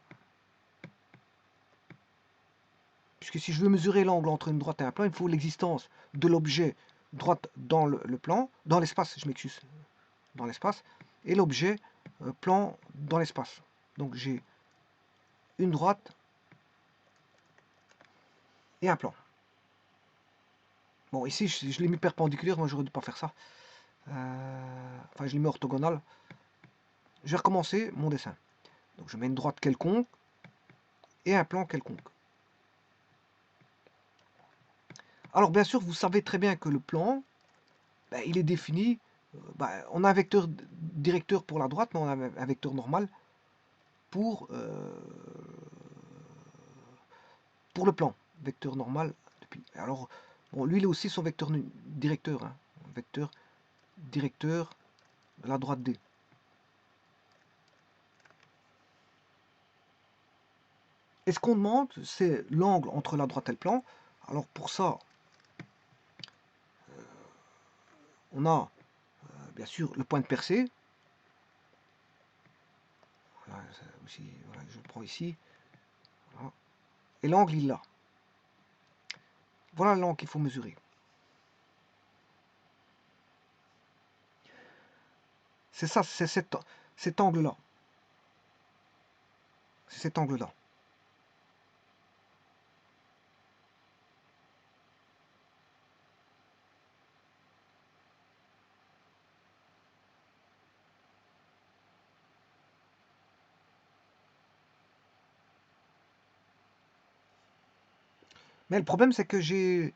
Speaker 1: Puisque si je veux mesurer l'angle entre une droite et un plan, il faut l'existence de l'objet droite dans le plan, dans l'espace, je m'excuse, dans l'espace, et l'objet plan dans l'espace. Donc j'ai une droite et un plan. Bon, ici, je l'ai mis perpendiculaire, moi j'aurais dû pas faire ça. Enfin, je l'ai mis orthogonal. Je vais recommencer mon dessin. Donc je mets une droite quelconque et un plan quelconque. Alors bien sûr, vous savez très bien que le plan, ben, il est défini. On a un vecteur directeur pour la droite, mais on a un vecteur normal pour le plan. Vecteur normal. Alors, bon, lui, il a aussi son vecteur directeur. Hein. Vecteur directeur de la droite D. Et ce qu'on demande, c'est l'angle entre la droite et le plan. Alors pour ça, on a bien sûr le point de percée. Voilà, aussi, voilà, je le prends ici. Voilà. Et l'angle, il est là. Voilà l'angle qu'il faut mesurer. C'est ça, c'est cet angle-là. C'est cet angle-là. Mais le problème, c'est que j'ai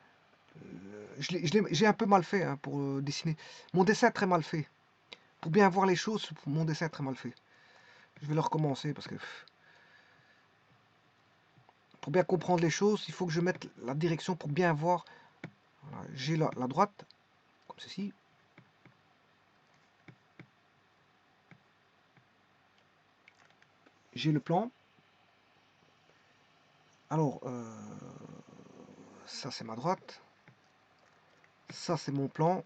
Speaker 1: un peu mal fait hein, pour dessiner. Mon dessin est très mal fait. Pour bien voir les choses, mon dessin est très mal fait. Je vais le recommencer parce que pour bien comprendre les choses, il faut que je mette la direction pour bien voir. Voilà, j'ai la droite, comme ceci. J'ai le plan. Alors, ça c'est ma droite. Ça c'est mon plan.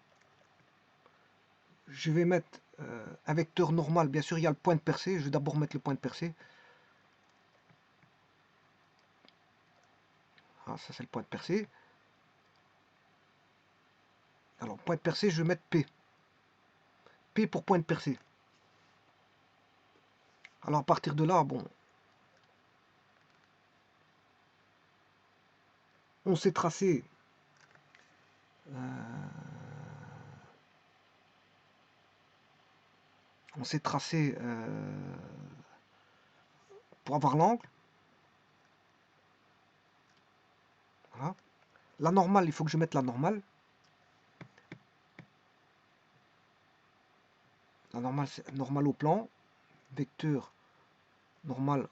Speaker 1: Je vais mettre un vecteur normal. Bien sûr, il y a le point de percée. Je vais d'abord mettre le point de percée. Ah, ça c'est le point de percée. Alors, point de percée, je vais mettre P. P pour point de percée. Alors, à partir de là, bon, on s'est tracé pour avoir l'angle. Voilà. La normale, il faut que je mette la normale. La normale, c'est normal au plan. Vecteur normal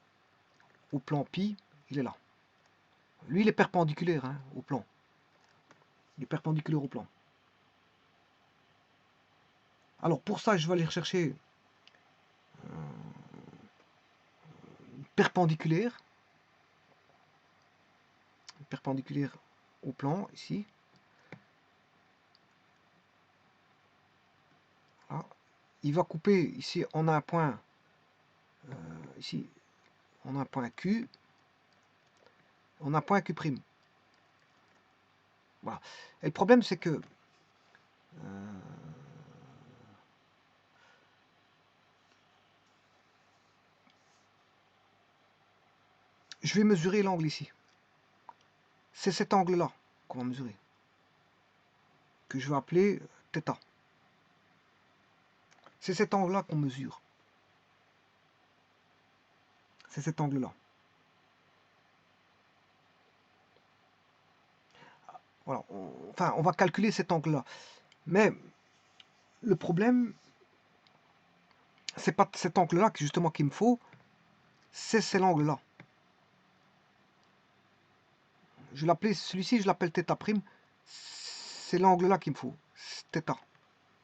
Speaker 1: au plan pi, il est là. Lui, il est perpendiculaire hein, au plan. Il est perpendiculaire au plan. Alors pour ça, je vais aller rechercher perpendiculaire au plan, ici. Voilà. Il va couper, ici on a un point, ici on a un point Q, on a un point Q'. Voilà. Et le problème c'est que je vais mesurer l'angle ici. C'est cet angle-là qu'on va mesurer, que je vais appeler θ. C'est cet angle-là qu'on mesure. C'est cet angle-là. Voilà. Enfin, on va calculer cet angle-là. Mais le problème, c'est pas cet angle-là justement qu'il me faut, c'est l'angle-là. Je vais l'appeler, celui-ci, je l'appelle θ'. C'est l'angle-là qu'il me faut, θ.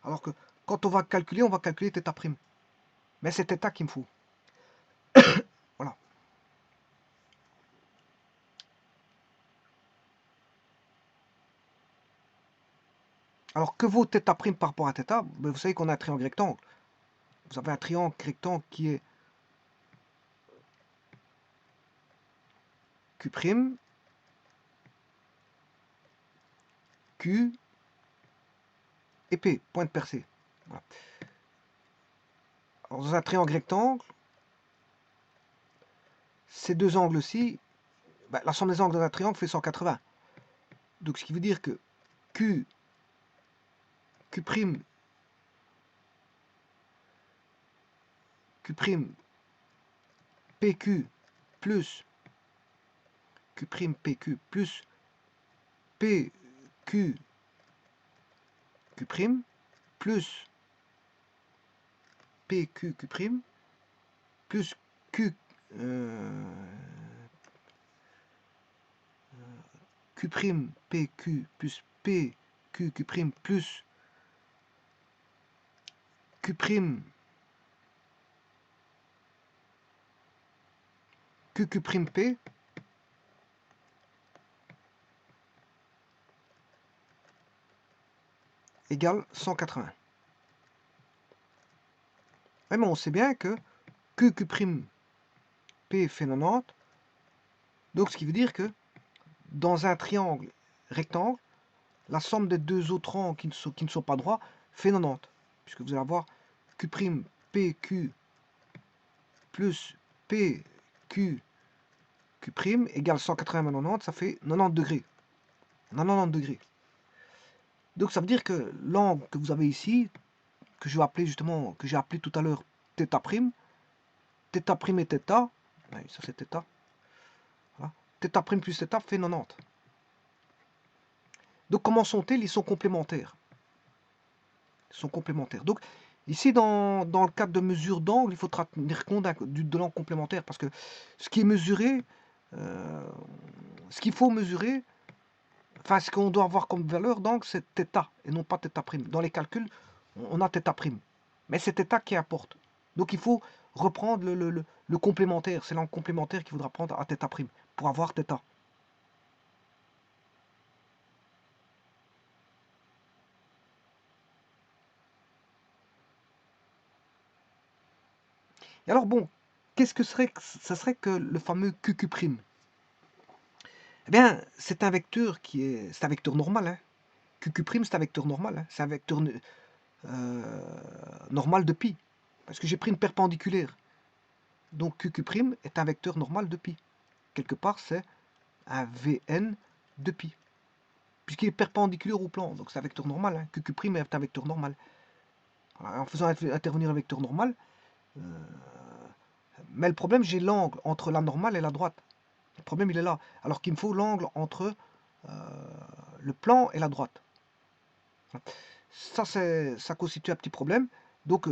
Speaker 1: Alors que quand on va calculer θ'. Mais c'est θ qu'il me faut. Voilà. Alors que vaut θ' par rapport à θ? Vous savez qu'on a un triangle rectangle. Vous avez un triangle rectangle qui est Q', Q et P, point de percée. Voilà. Alors, dans un triangle rectangle, ces deux angles-ci, la somme des angles dans un triangle fait 180. Donc ce qui veut dire que Q, Q', Q', PQ plus Q', PQ plus PQ, Q' plus PQ, Q' plus Q, Q', PQ plus PQ, Q' plus Q', QQ', P égale 180. Mais on sait bien que QQ', P fait 90. Donc ce qui veut dire que dans un triangle rectangle, la somme des deux autres angles qui ne sont pas droits fait 90. Puisque vous allez avoir Q', PQ plus PQ, Q' égale 180 moins 90, ça fait 90 degrés. 90 degrés. Donc ça veut dire que l'angle que vous avez ici, que je vais appeler justement, que j'ai appelé tout à l'heure θ', θ' et θ, ouais, ça c'est θ, voilà. θ' plus θ fait 90. Donc comment sont-ils? Ils sont complémentaires. Ils sont complémentaires. Donc ici, dans le cadre de mesure d'angle, il faudra tenir compte de l'angle complémentaire, parce que ce qui est mesuré, ce qu'il faut mesurer, enfin ce qu'on doit avoir comme valeur d'angle, c'est θ, et non pas θ'. Dans les calculs, on a θ'. Mais c'est θ qui importe. Donc il faut reprendre le complémentaire. C'est l'angle complémentaire qu'il faudra prendre à θ' pour avoir θ. Et alors bon, qu'est-ce que ça serait que le fameux QQ'? Eh bien, c'est un vecteur c'est un vecteur normal. Hein. QQ', c'est un vecteur normal. Hein. C'est un vecteur normal de pi. Parce que j'ai pris une perpendiculaire. Donc QQ' est un vecteur normal de pi. Quelque part, c'est un Vn de pi. Puisqu'il est perpendiculaire au plan. Donc c'est un vecteur normal. Hein. QQ' est un vecteur normal. Alors, en faisant intervenir un vecteur normal, mais le problème, j'ai l'angle entre la normale et la droite. Le problème, il est là. Alors qu'il me faut l'angle entre le plan et la droite. Ça constitue un petit problème, donc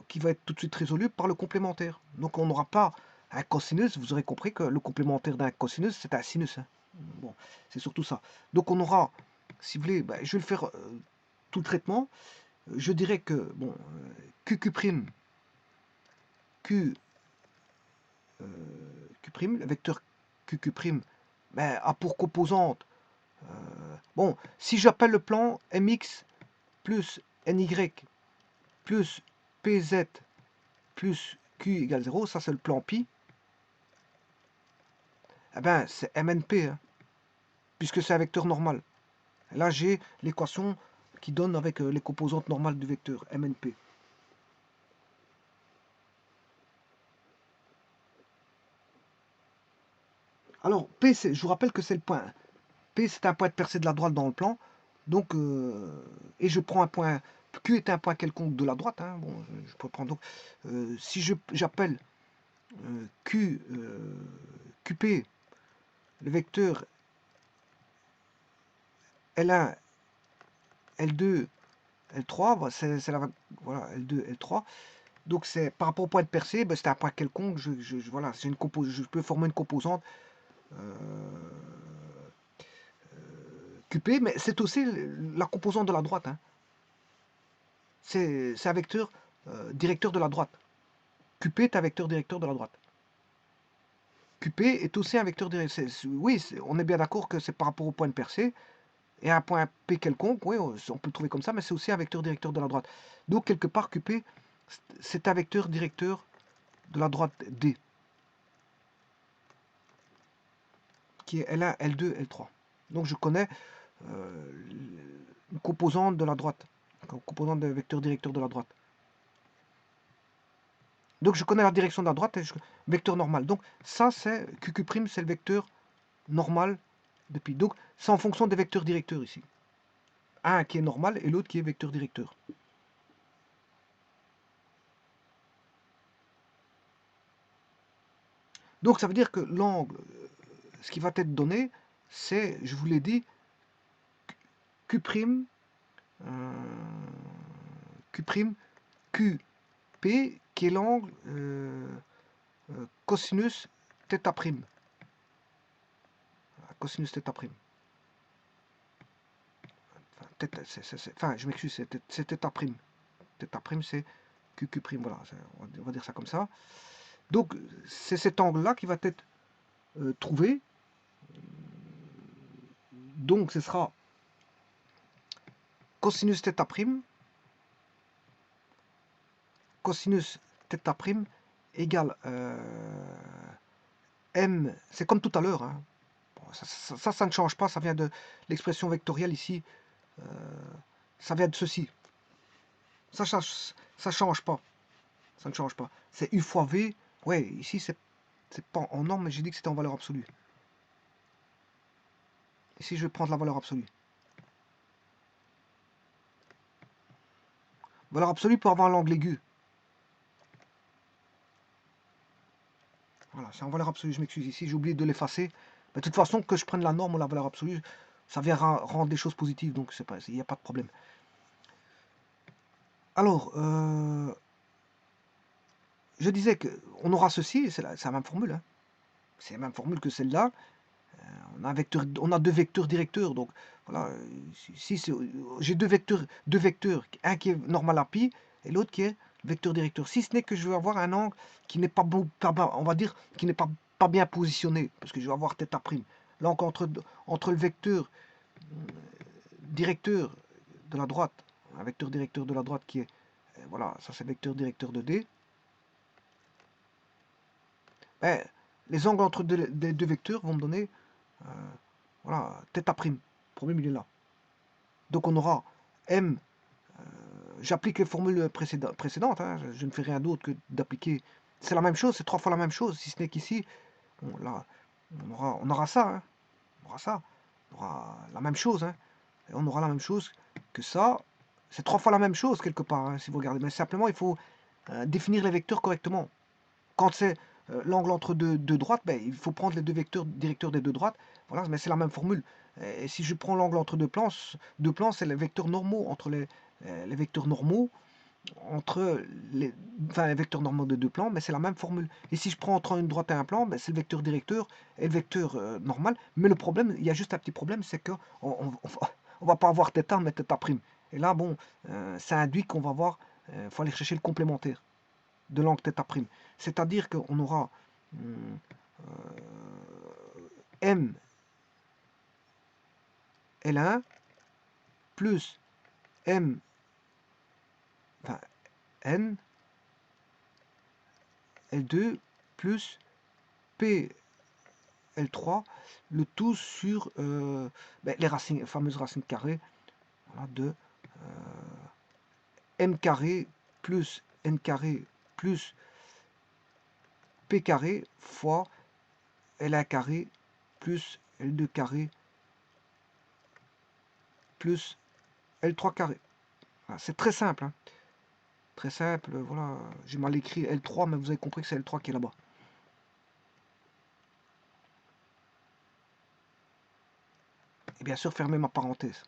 Speaker 1: qui va être tout de suite résolu par le complémentaire. Donc on n'aura pas un cosinus, vous aurez compris que le complémentaire d'un cosinus, c'est un sinus. Hein. Bon, c'est surtout ça. Donc on aura, si vous voulez, je vais le faire tout le traitement. Je dirais que, bon, QQ', Q, Q', le vecteur QQ', a pour composante, bon, si j'appelle le plan MX plus NY plus PZ plus Q égale 0, ça c'est le plan pi, eh ben c'est MNP, hein, puisque c'est un vecteur normal. Et là j'ai l'équation qui donne avec les composantes normales du vecteur, MNP. Alors P, je vous rappelle que c'est le point. P c'est un point de percée de la droite dans le plan, donc et je prends un point, Q est un point quelconque de la droite, hein, bon, je peux prendre donc, si j'appelle QP, le vecteur L1, L2, L3, c'est la, voilà, L2, L3. Donc c'est par rapport au point de percée, c'est un point quelconque. Voilà, je peux former une composante QP, mais c'est aussi la composante de la droite. Hein. C'est un vecteur directeur de la droite. QP est un vecteur directeur de la droite. QP est aussi un vecteur directeur. Oui, on est bien d'accord que c'est par rapport au point de percée. Et un point P quelconque, oui, on peut le trouver comme ça, mais c'est aussi un vecteur directeur de la droite. Donc, quelque part, QP, c'est un vecteur directeur de la droite D, qui est L1, L2, L3. Donc, je connais une composante de la droite, une composante de vecteur directeur de la droite. Donc je connais la direction de la droite et vecteur normal. Donc ça c'est QQ', c'est le vecteur normal de pi. Donc c'est en fonction des vecteurs directeurs ici. Un qui est normal et l'autre qui est vecteur directeur. Donc ça veut dire que l'angle, ce qui va être donné, c'est, je vous l'ai dit, Q', Q', QP, qui est l'angle cosinus θ'. Cosinus θ'. Enfin, je m'excuse, c'est θ'. Θ', c'est QQ', voilà, on va dire ça comme ça. Donc, c'est cet angle-là qui va être trouvé. Donc, ce sera cosinus θ', cosinus θ' égale m, c'est comme tout à l'heure, hein. Bon, ça ne change pas, ça vient de l'expression vectorielle ici, ça vient de ceci. Ça change pas, ça ne change pas. C'est U fois V, ouais, ici c'est pas en norme, mais j'ai dit que c'était en valeur absolue. Ici je vais prendre la valeur absolue. Valeur absolue pour avoir l'angle aigu. Voilà, c'est en valeur absolue, je m'excuse ici, j'ai oublié de l'effacer. Mais de toute façon, que je prenne la norme ou la valeur absolue, ça vient rendre des choses positives, donc il n'y a pas de problème. Alors, je disais qu'on aura ceci, c'est la même formule, hein. C'est la même formule que celle-là. On a deux vecteurs directeurs, donc voilà, ici j'ai deux vecteurs, un qui est normal à pi et l'autre qui est vecteur directeur. Si ce n'est que je vais avoir un angle qui n'est pas bon, on va dire, qui n'est pas bien positionné, parce que je vais avoir θ'. Là encore, entre le vecteur directeur de la droite, un vecteur directeur de la droite qui est, voilà, ça c'est vecteur directeur de D, ben, les angles entre les deux vecteurs vont me donner, voilà, θ'. Le problème il est là. Donc on aura M, j'applique les formules précédentes, hein, je ne fais rien d'autre que d'appliquer. C'est la même chose, c'est 3 fois la même chose, si ce n'est qu'ici, bon, là, on aura ça, hein, on aura ça, on aura la même chose, hein, et on aura la même chose que ça. C'est 3 fois la même chose quelque part, hein, si vous regardez, mais simplement il faut définir les vecteurs correctement. Quand c'est l'angle entre deux droites, ben, il faut prendre les deux vecteurs directeurs des deux droites. Voilà, mais c'est la même formule. Et si je prends l'angle entre deux plans, c'est les vecteurs normaux entre les vecteurs normaux les vecteurs normaux de deux plans, mais c'est la même formule. Et si je prends entre une droite et un plan, ben, c'est le vecteur directeur et le vecteur normal. Mais le problème, il y a juste un petit problème, c'est qu'on on va pas avoir θ, mais θ'. Et là, bon, ça induit qu'on va avoir, faut aller chercher le complémentaire de l'angle θ'. C'est-à-dire qu'on aura M L1 plus M, enfin N L2 plus P L3, le tout sur les fameuses racines carrées, voilà, de M carré plus N carré plus P carré fois L1 carré plus L2 carré plus L3 carré. Voilà, c'est très simple, hein. Très simple, voilà, j'ai mal écrit L3, mais vous avez compris que c'est L3 qui est là-bas. Et bien sûr, fermer ma parenthèse.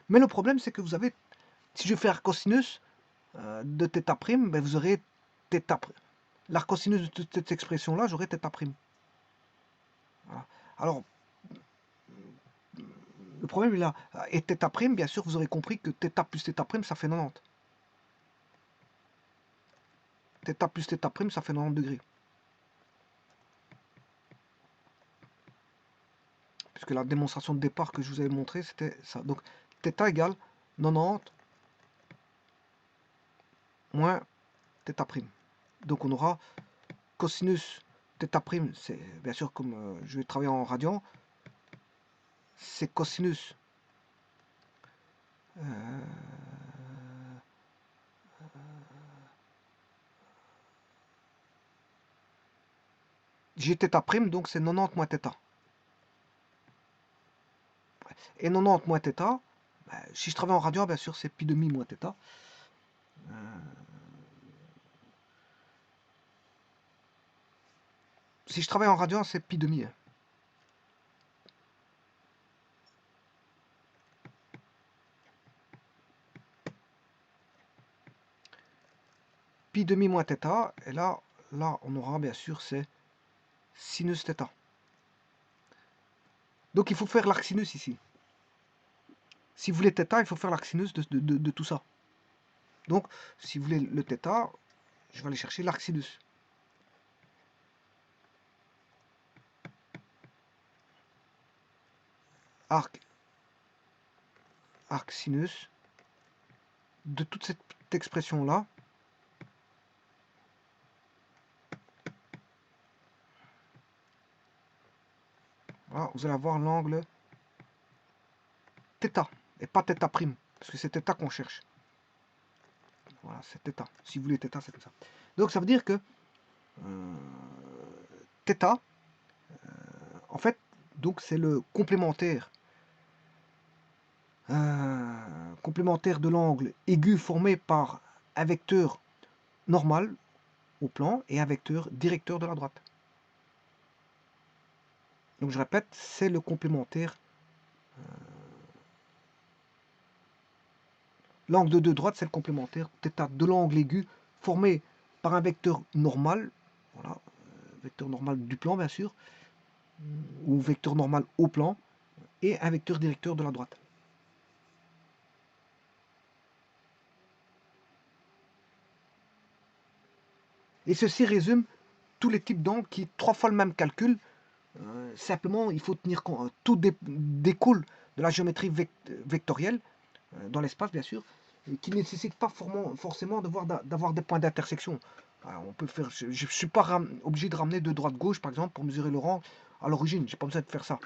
Speaker 1: Mais le problème, c'est que vous avez, si je fais arcosinus de θ', ben vous aurez θ'. L'arcosinus de cette expression-là, j'aurai θ'. Voilà. Alors, le problème est là. Et θ', bien sûr, vous aurez compris que θ plus θ', ça fait 90. θ plus θ', ça fait 90 degrés. Puisque la démonstration de départ que je vous avais montré, c'était ça. Donc, θ égale 90 moins θ'. Donc, on aura cosinus θ', c'est bien sûr comme je vais travailler en radian, c'est cosinus. J'ai θ', donc c'est 90 moins θ. Et 90 moins θ, si je travaille en radian, bien sûr, c'est pi demi moins θ. Si je travaille en radian, c'est pi demi. Pi demi moins θ, et là, on aura bien sûr, c'est sinus θ. Donc il faut faire l'arc sinus ici. Si vous voulez θ, il faut faire l'arc sinus de tout ça. Donc, si vous voulez le θ, je vais aller chercher l'arc sinus. Arc sinus de toute cette expression-là. Voilà, vous allez avoir l'angle θ, et pas θ', parce que c'est θ qu'on cherche. Voilà, c'est θ. Si vous voulez θ, c'est comme ça. Donc ça veut dire que θ, en fait, donc c'est le complémentaire. Complémentaire de l'angle aigu formé par un vecteur normal au plan et un vecteur directeur de la droite. Donc je répète, c'est le complémentaire. L'angle de deux droites, c'est le complémentaire θ de l'angle aigu formé par un vecteur normal, voilà, vecteur normal du plan bien sûr, ou vecteur normal au plan, et un vecteur directeur de la droite. Et ceci résume tous les types d'angles qui, 3 fois le même calcul, simplement il faut tenir compte, tout découle de la géométrie vectorielle, dans l'espace bien sûr, qui ne nécessite pas forcément d'avoir des points d'intersection. On peut faire, je ne suis pas obligé de ramener de droite-gauche par exemple pour mesurer le rang à l'origine, j'ai pas besoin de faire ça.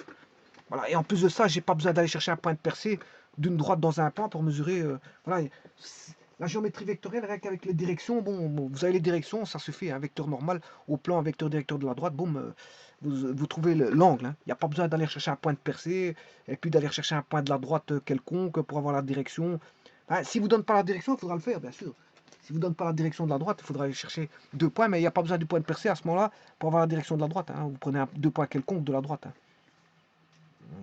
Speaker 1: Voilà. Et en plus de ça, j'ai pas besoin d'aller chercher un point de percée d'une droite dans un point pour mesurer. Voilà. La géométrie vectorielle, rien qu'avec les directions, bon, vous avez les directions, ça suffit. Un vecteur normal au plan, un vecteur directeur de la droite, boum, vous trouvez l'angle. Il n'y a pas besoin d'aller chercher un point de percée et puis d'aller chercher un point de la droite quelconque pour avoir la direction. Enfin, si vous ne donne pas la direction, il faudra le faire, bien sûr. Si vous ne donne pas la direction de la droite, il faudra aller chercher 2 points, mais il n'y a pas besoin du point de percée à ce moment-là pour avoir la direction de la droite. Vous prenez 2 points quelconques de la droite.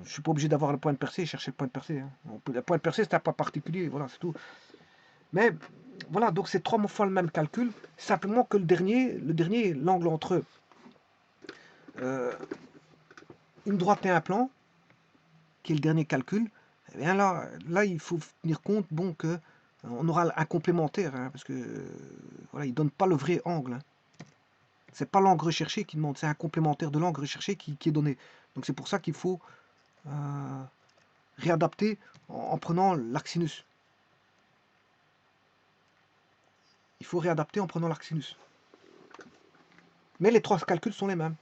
Speaker 1: Je ne suis pas obligé d'avoir le point de percée et chercher le point de percée. Le point de percée, c'est un point particulier, voilà, c'est tout. Mais voilà, donc c'est 3 fois le même calcul, simplement que le dernier, l'angle entre une droite et un plan, qui est le dernier calcul, eh bien là, il faut tenir compte bon, que on aura un complémentaire, parce que voilà, il ne donne pas le vrai angle. C'est pas l'angle recherché qui demande, c'est un complémentaire de l'angle recherché qui est donné. Donc c'est pour ça qu'il faut réadapter en prenant l'arc sinus. Il faut réadapter en prenant l'arc sinus. Mais les 3 calculs sont les mêmes.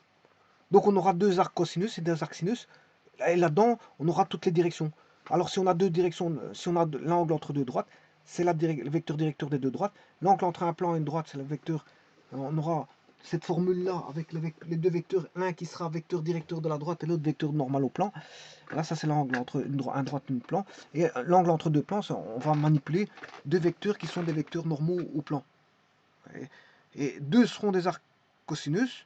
Speaker 1: Donc on aura 2 arcs cosinus et 2 arcs sinus. Et là-dedans, on aura toutes les directions. Alors si on a 2 directions, si on a l'angle entre 2 droites, c'est le vecteur directeur des 2 droites. L'angle entre un plan et une droite, c'est le vecteur. On aura cette formule-là avec les 2 vecteurs, l'un qui sera vecteur directeur de la droite et l'autre vecteur normal au plan. Là, ça c'est l'angle entre un droite et une plan. Et l'angle entre 2 plans, on va manipuler 2 vecteurs qui sont des vecteurs normaux au plan. Et 2 seront des arcs cosinus,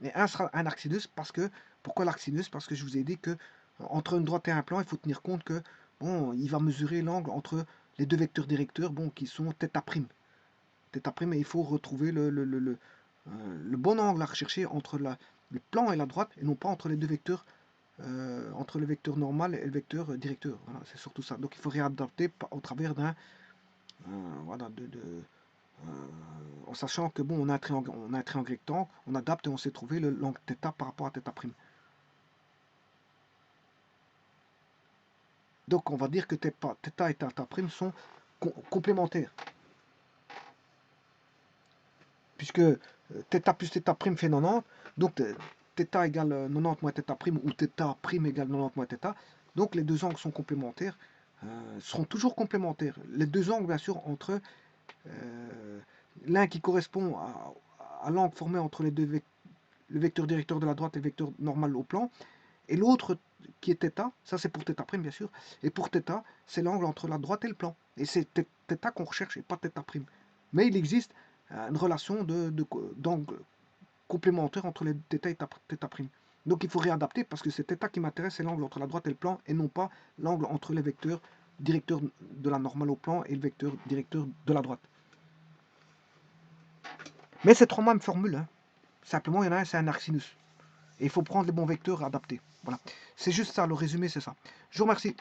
Speaker 1: et un sera un arc sinus, parce que, pourquoi l'arc sinus? Parce que je vous ai dit que entre une droite et un plan, il faut tenir compte que, bon, il va mesurer l'angle entre les 2 vecteurs directeurs, bon, qui sont θ'. θ', et il faut retrouver le bon angle à rechercher entre le plan et la droite, et non pas entre les 2 vecteurs, entre le vecteur normal et le vecteur directeur. Voilà, c'est surtout ça. Donc il faut réadapter au travers d'un, voilà, en sachant que bon, on a un triangle rectangle, on adapte et on sait trouver l'angle θ par rapport à θ'. Donc on va dire que θ et θ' sont complémentaires. Puisque θ plus θ prime fait 90. Donc θ égale 90 moins θ prime ou θ prime égale 90 moins θ. Donc les deux angles sont complémentaires, seront toujours complémentaires. Les deux angles, bien sûr, entre l'un qui correspond à l'angle formé entre les deux le vecteur directeur de la droite et le vecteur normal au plan, et l'autre qui est θ, ça c'est pour θ prime bien sûr, et pour θ, c'est l'angle entre la droite et le plan. Et c'est θ qu'on recherche et pas θ prime. Mais il existe une relation d'angle complémentaire entre les θ et θ prime. Donc il faut réadapter parce que c'est θ qui m'intéresse, c'est l'angle entre la droite et le plan, et non pas l'angle entre les vecteurs directeurs de la normale au plan et le vecteur directeur de la droite. Mais c'est trois mêmes formules. Hein. Simplement, il y en a un, c'est un arc sinus. Et il faut prendre les bons vecteurs adaptés. Voilà. C'est juste ça, le résumé, c'est ça. Je vous remercie.